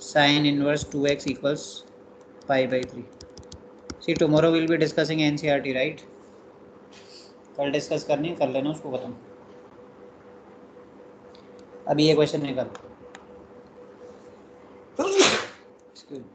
sine inverse 2x equals pi by 3. See, tomorrow we'll be discussing NCERT, right? कल डिस्कस करनी है, कर लेना उसको खत्म। अभी ये क्वेश्चन निकाल। Excuse me.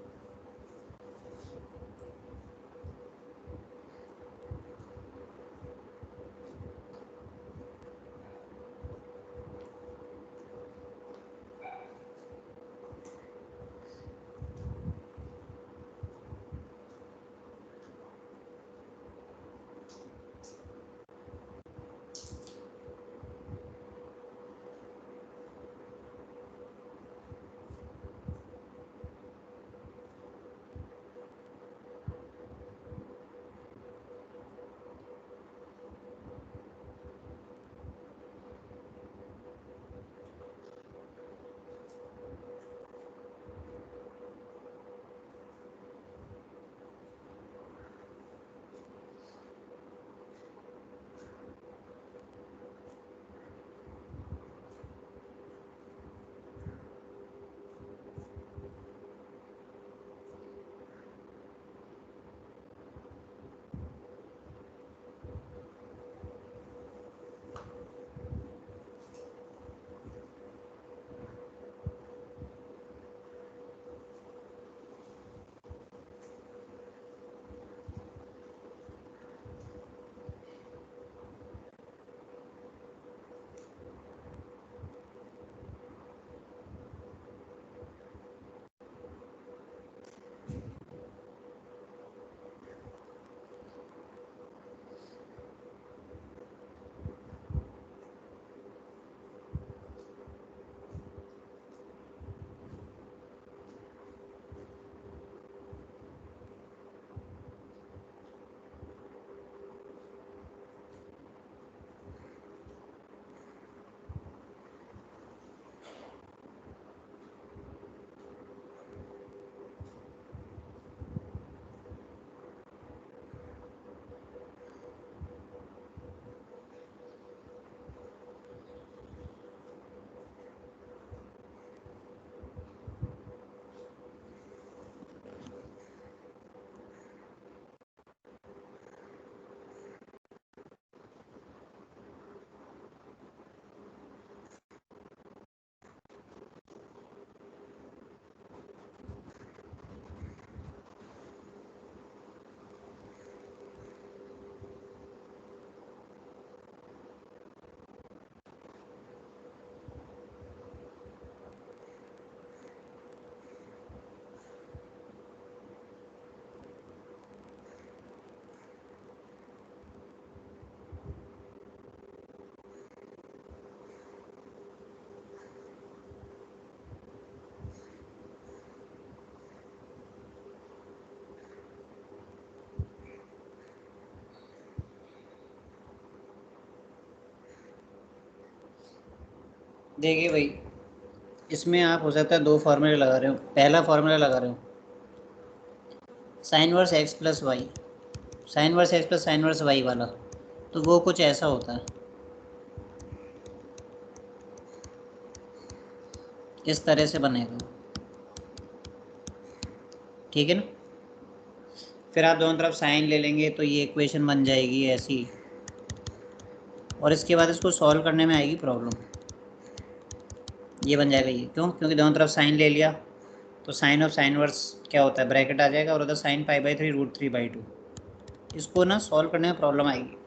देखिए भाई, इसमें आप हो सकता है दो फार्मूले लगा रहे हो। पहला फार्मूला लगा रहे हो sine inverse x plus y, sine inverse x plus sine inverse y वाला, तो वो कुछ ऐसा होता है, इस तरह से बनेगा, ठीक है ना। फिर आप दोनों तरफ साइन ले लेंगे तो ये इक्वेशन बन जाएगी ऐसी, और इसके बाद इसको सॉल्व करने में आएगी प्रॉब्लम, ये बन जाएगा ये। क्यों? क्योंकि दोनों तरफ साइन ले लिया तो साइन ऑफ साइन वर्स क्या होता है, ब्रैकेट आ जाएगा, और उधर sine pi by 3 root 3 by 2। इसको ना सॉल्व करने में प्रॉब्लम आएगी,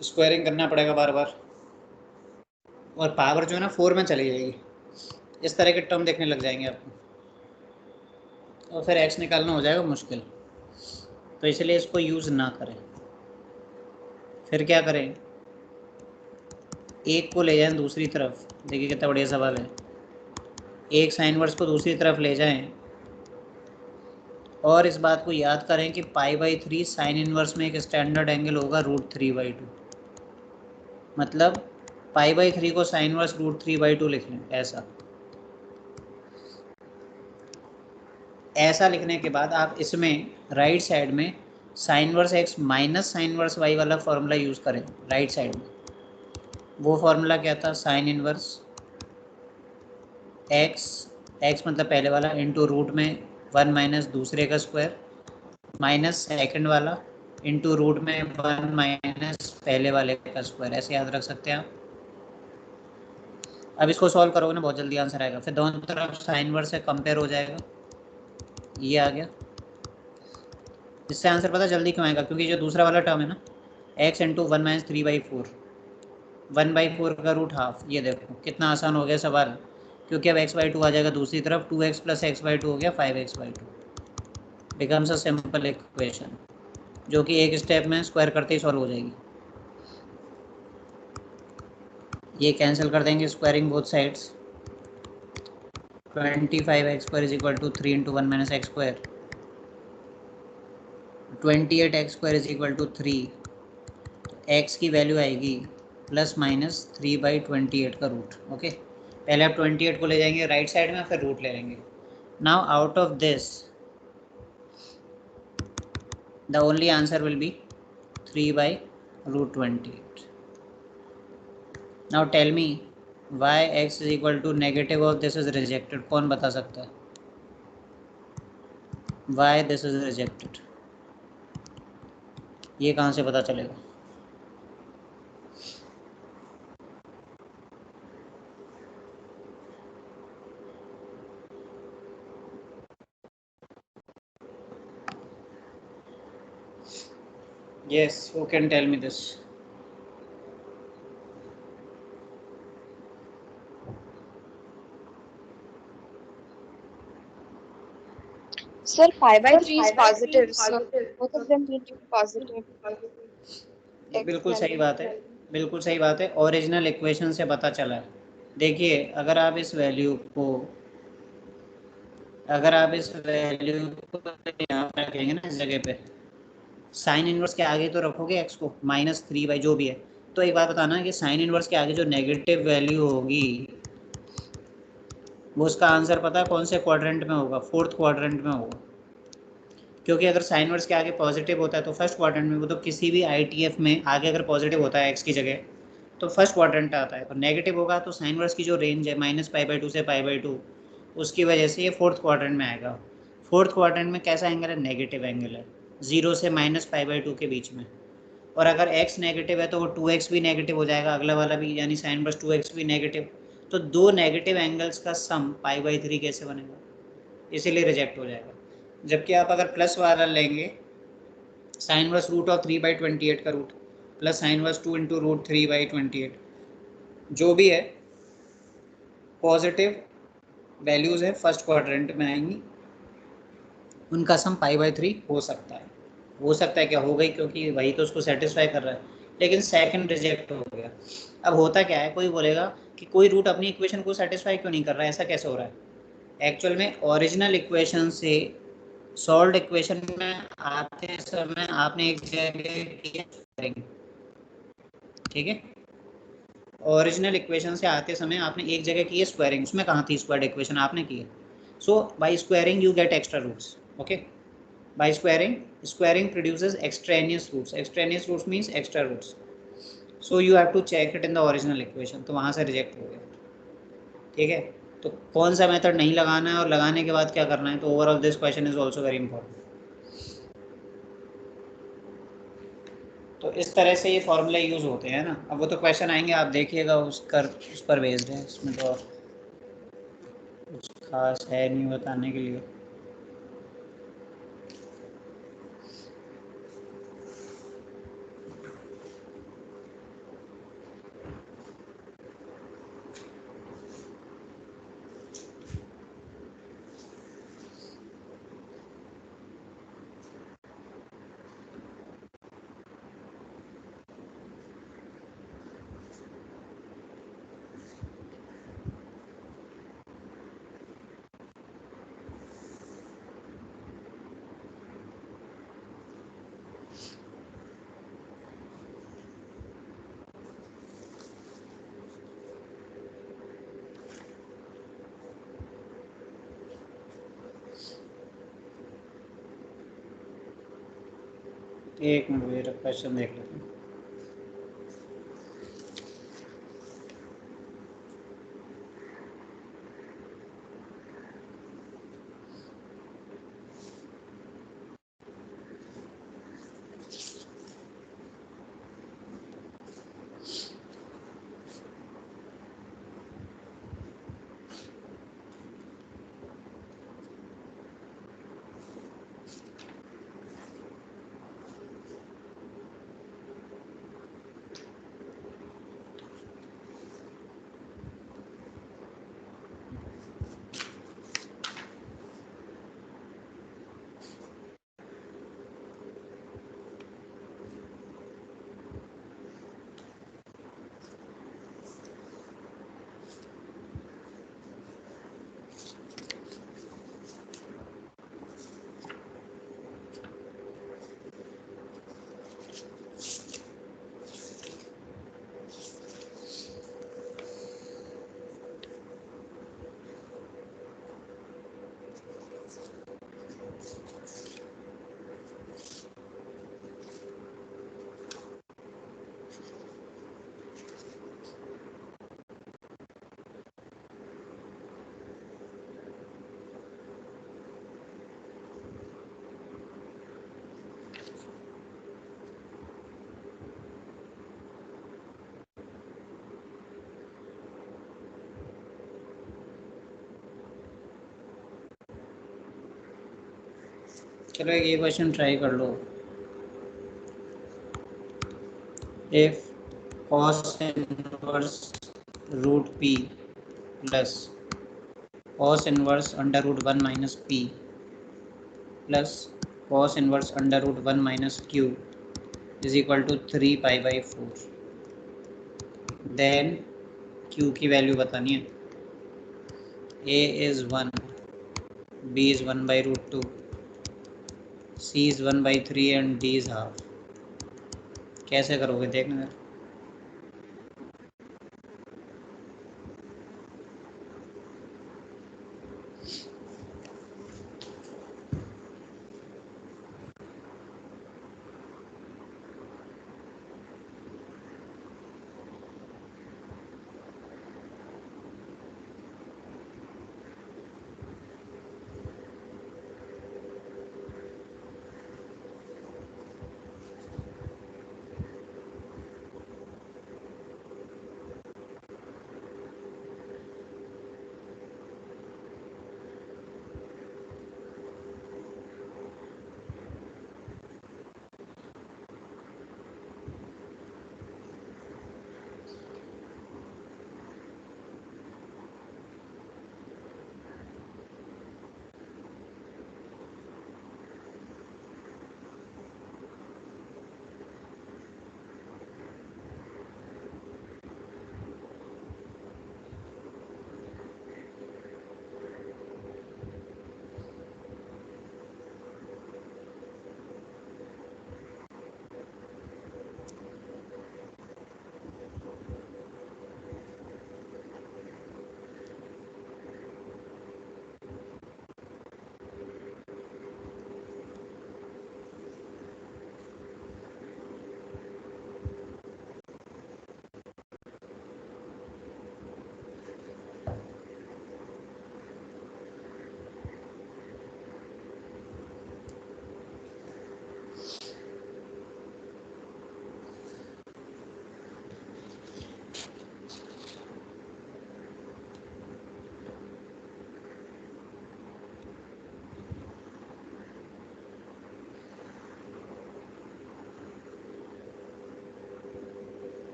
स्क्वायरिंग करना पड़ेगा बार बार, और पावर जो है ना 4 में चली जाएगी, इस तरह के टर्म देखने लग जाएंगे आपको, और फिर एक्स निकालना हो जाएगा मुश्किल। तो इसलिए इसको यूज़ ना करें। फिर क्या करें, एक को ले जाएं दूसरी तरफ, देखिए कितना बढ़िया सवाल है, एक साइन वर्स को दूसरी तरफ ले जाएं, और इस बात को याद करें कि पाई बाई 3 साइन इनवर्स में एक स्टैंडर्ड एंगल होगा रूट 3 बाई 2, मतलब पाई बाई 3 को साइन वर्स रूट 3 बाई 2 लिख लें। ऐसा लिखने के बाद आप इसमें राइट साइड में sine inverse x minus sine inverse y वाला फॉर्मूला यूज़ करें राइट साइड में। वो फॉर्मूला क्या था, साइन इनवर्स एक्स, एक्स मतलब पहले वाला, इंटू रूट में 1 माइनस दूसरे का स्क्वायर, माइनस सेकंड वाला, इंटू रूट में 1 माइनस पहले वाले का स्क्वायर, ऐसे याद रख सकते हैं आप। अब इसको सॉल्व करोगे ना बहुत जल्दी आंसर आएगा। फिर दोनों तरफ साइन वर्स से कंपेयर हो जाएगा, ये आ गया। इससे आंसर पता जल्दी क्यों आएगा, क्योंकि जो दूसरा वाला टर्म है ना, x into 1 minus 3 by 4, 1 by 4 का रूट हाफ, ये देखो कितना आसान हो गया सवाल, क्योंकि अब एक्स बाई 2 आ जाएगा दूसरी तरफ, 2x प्लस एक्स बाई 2 हो गया 5x by 2, becomes a simple equation, जो कि एक स्टेप में स्क्वायर करते ही सॉल्व हो जाएगी। ये कैंसिल कर देंगे squaring both sides, 25x square is equal to 3 into 1 minus x square, 28x square is equal to 3, x की वैल्यू आएगी प्लस माइनस 3/28 का रूट। ओके, पहले आप 28 को ले जाएंगे राइट साइड में, फिर रूट ले लेंगे। Now out of this the only answer will be 3/√28। Now tell me why x is equal to negative of this is rejected, कौन बता सकता है वाई दिस इज रिजेक्टेड, ये कहाँ से पता चलेगा? Yes, who can tell me this? Sir, pi by 3 is positive, so both of them need to be positive. बिल्कुल सही बात है, बिल्कुल सही बात है, ओरिजिनल इक्वेशन से पता चला है। देखिए अगर आप इस वैल्यू को यहाँ पर रखेंगे ना इस जगह पे, साइन इनवर्स के आगे तो रखोगे एक्स को -3 जो भी है, तो एक बात बताना कि साइन इनवर्स के आगे जो नेगेटिव वैल्यू होगी वो उसका आंसर पता है कौन से क्वाड्रेंट में होगा? फोर्थ क्वाड्रेंट में होगा, क्योंकि अगर साइन इनवर्स के आगे पॉजिटिव होता है तो फर्स्ट क्वाड्रेंट में, वो तो किसी भी ITF में आगे अगर पॉजिटिव होता है एक्स की जगह तो फर्स्ट क्वाड्रेंट आता है, और नेगेटिव होगा तो साइन इनवर्स की जो रेंज है -π/2 से π/2, उसकी वजह से ये फोर्थ क्वाड्रेंट में आएगा। फोर्थ क्वाड्रेंट में कैसा एंगल है? नेगेटिव एंगल है, 0 से -π/2 के बीच में। और अगर x नेगेटिव है तो वो 2x भी नेगेटिव हो जाएगा, अगला वाला भी, यानी साइन इनवर्स 2x भी नेगेटिव। तो दो नेगेटिव एंगल्स का सम π/3 कैसे बनेगा? इसीलिए रिजेक्ट हो जाएगा। जबकि आप अगर प्लस वाला लेंगे, साइन इनवर्स √3/28 का root plus sine inverse 2 into √3/28, जो भी है पॉजिटिव वैल्यूज़ है फर्स्ट क्वाड्रेंट में आएंगी, उनका सम π/3 हो सकता है। हो सकता है क्या? हो गई, क्योंकि वही तो उसको सेटिस्फाई कर रहा है, लेकिन सेकंड रिजेक्ट हो गया। अब होता क्या है, कोई बोलेगा कि कोई रूट अपनी इक्वेशन को सेटिस्फाई क्यों नहीं कर रहा है, ऐसा कैसे हो रहा है? एक्चुअल में ओरिजिनल इक्वेशन से सॉल्व्ड इक्वेशन में आते समय आपने एक जगह करेंगे, ठीक है, ओरिजिनल इक्वेशन से आते समय आपने एक जगह की है स्क्वायरिंग, उसमें कहाँ थी स्क्वायर्ड इक्वेशन, आपने की है. So by squaring you get extra roots. Okay, by squaring produces extraneous roots. Extraneous roots means extra roots. So you have to check it in the original equation. तो वहाँ से reject हो गया. ठीक है, तो कौन सा मेथड नहीं लगाना है और लगाने के बाद क्या करना है. तो overall this question is also very important. तो इस तरह से ये फॉर्मूले यूज़ होते हैं ना. अब वो तो क्वेश्चन आएंगे, आप देखिएगा उस पर बेस्ड है. इसमें तो और कुछ खास है नहीं बताने के लिए. एक मिनट मेरा क्वेश्चन देख लेते हैं. चलो एक ये क्वेश्चन ट्राई कर लो. If cos inverse root p plus cos inverse under root 1 minus p plus cos inverse under root 1 minus q is equal to 3 पाई/4. देन q की वैल्यू बतानी है. a is 1, b is 1/√2, c is 1/3 and d is half. कैसे करोगे देखना.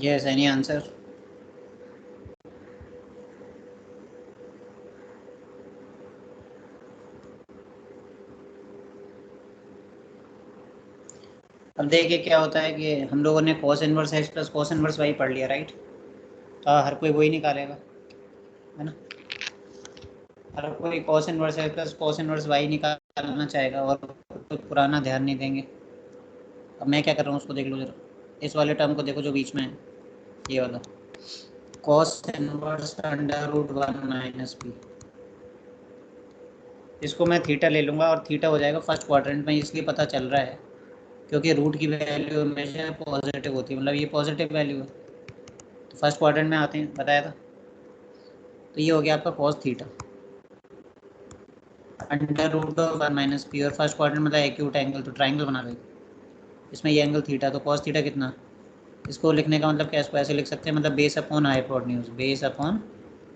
Yes, any answer? अब देखिए क्या होता है कि हम लोगों ने cos inverse x plus cos inverse y पढ़ लिया, राइट? तो हर कोई वही निकालेगा, है ना? हर कोई cos inverse x plus cos inverse y निकालना चाहेगा और कुछ पुराना ध्यान नहीं देंगे। अब मैं क्या कर रहा हूँ उसको देख लो जरा, इस वाले टर्म को देखो जो बीच में है, ये वाला cos inverse under root 1 minus p. इसको मैं थीटा ले लूँगा और थीटा हो जाएगा फर्स्ट क्वाड्रेंट में, इसलिए पता चल रहा है क्योंकि रूट की वैल्यू हमेशा पॉजिटिव होती है, मतलब ये पॉजिटिव वैल्यू है तो फर्स्ट क्वाड्रेंट में आते हैं, बताया था। तो ये हो गया आपका cos theta under root of 1 minus p, और फर्स्ट क्वाड्रेंट मतलब एक्यूट एंगल, तो ट्राइंगल बना देंगे इसमें ये एंगल थीटा, तो cos थीटा कितना, इसको लिखने का मतलब क्या, इसको ऐसे लिख सकते हैं, मतलब base upon hypotenuse, base upon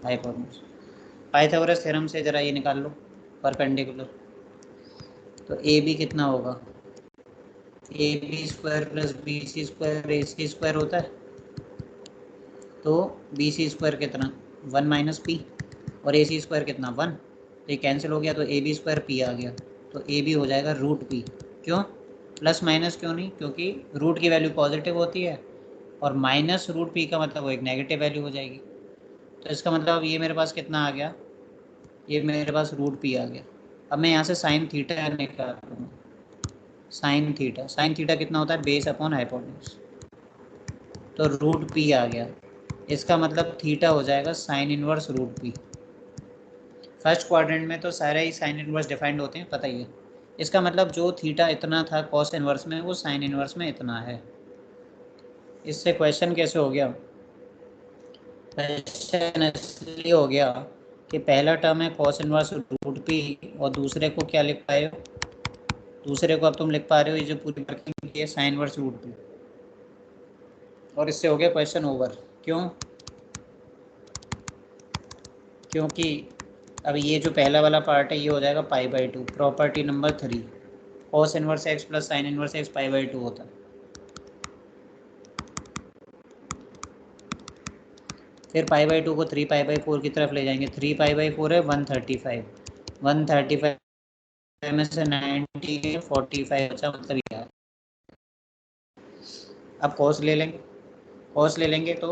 hypotenuse. Pythagoras theorem से ज़रा ये निकाल लो परपेंडिकुलर, तो ए बी कितना होगा, A B square plus B C square A C square होता है, तो बी सी स्क्वायर कितना 1 माइनस पी, और ए सी स्क्वायर कितना 1, तो ये कैंसिल हो गया, तो ए बी स्क्वायर पी आ गया, तो ए बी हो जाएगा रूट पी। क्यों प्लस माइनस क्यों नहीं, क्योंकि रूट की वैल्यू पॉजिटिव होती है और माइनस रूट पी का मतलब वो एक नेगेटिव वैल्यू हो जाएगी। तो इसका मतलब ये मेरे पास कितना आ गया, ये मेरे पास रूट पी आ गया। अब मैं यहाँ से साइन थीटा निकाल लूँगा, साइन थीटा कितना होता है, बेस अपॉन हाइपोटेन्यूज, तो रूट पी आ गया। इसका मतलब थीटा हो जाएगा sine inverse root p. First quadrant में तो सारे ही साइन इनवर्स डिफाइंड होते हैं, पता ही है। इसका मतलब जो थीटा इतना था कॉस इनवर्स में, वो साइन इनवर्स में इतना है। इससे क्वेश्चन कैसे हो गया, क्वेश्चन इसलिए हो गया कि पहला टर्म है कॉस इनवर्स रूट पी और दूसरे को क्या लिख पाए हो, दूसरे को अब तुम लिख पा रहे हो ये जो पूरी वर्किंग की है साइन इनवर्स रूट पी, और इससे हो गया क्वेश्चन ओवर। क्यों, क्योंकि अब ये जो पहला वाला पार्ट है ये हो जाएगा π/2, property number 3, cos inverse x plus sine inverse x π/2 होता है। फिर π/2 को 3π/4 की तरफ ले जाएंगे, 3π/4 है 135, 135 में से 90 45 बचा, मतलब क्या है। अब cos ले लेंगे, cos ले लेंगे तो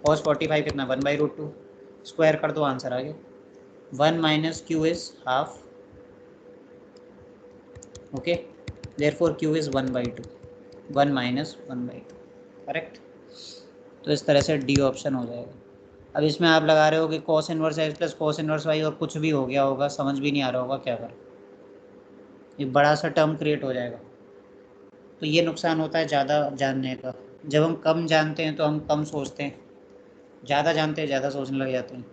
cos 45 कितना 1/√2, स्क्वायर कर दो आंसर आ गया। 1 minus Q is half, okay, therefore q is 1/2, 1 minus 1/2, correct. तो इस तरह से डी ऑप्शन हो जाएगा। अब इसमें आप लगा रहे हो कि cos inverse x plus cos inverse y और कुछ भी हो गया होगा, समझ भी नहीं आ रहा होगा क्या कर, ये बड़ा सा टर्म क्रिएट हो जाएगा। तो ये नुकसान होता है ज़्यादा जानने का, जब हम कम जानते हैं तो हम कम सोचते हैं, ज़्यादा जानते हैं ज़्यादा सोचने लग जाते हैं।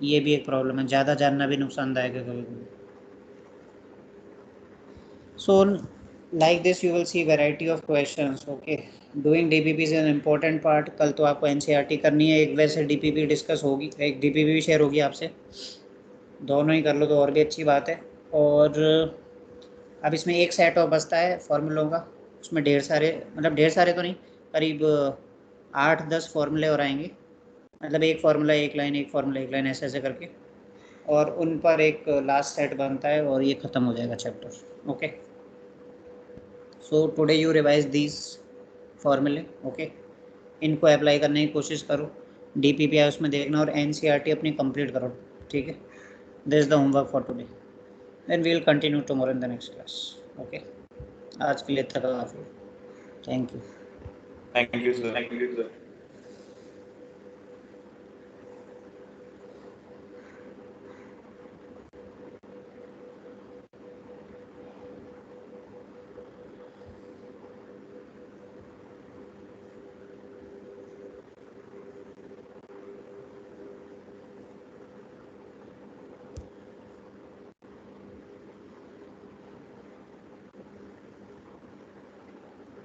ये भी एक प्रॉब्लम है, ज़्यादा जानना भी नुकसानदायक है कभी कभी। So like this you will see variety of questions, okay. Doing DPP is an important part। कल तो आपको NCERT करनी है, एक वैसे DPP डिस्कस होगी, एक DPP भी शेयर होगी आपसे, दोनों ही कर लो तो और भी अच्छी बात है। और अब इसमें एक सेट और बचता है फॉर्मूलों का, उसमें ढेर सारे, मतलब ढेर सारे तो नहीं, करीब 8-10 फॉर्मूले और आएंगे, मतलब एक फार्मूला एक लाइन, एक फार्मूला एक लाइन, ऐसे ऐसे करके, और उन पर एक लास्ट सेट बनता है और ये ख़त्म हो जाएगा chapter, okay. So today you revise these फॉर्मूले, ओके। इनको अप्लाई करने की कोशिश करो, DPP उसमें देखना, और NCERT अपनी कंप्लीट करो, ठीक है। This is the homework for today, then we will continue tomorrow in the next class, okay. आज के लिए इतना काफ़ी, thank you. Thank you, sir.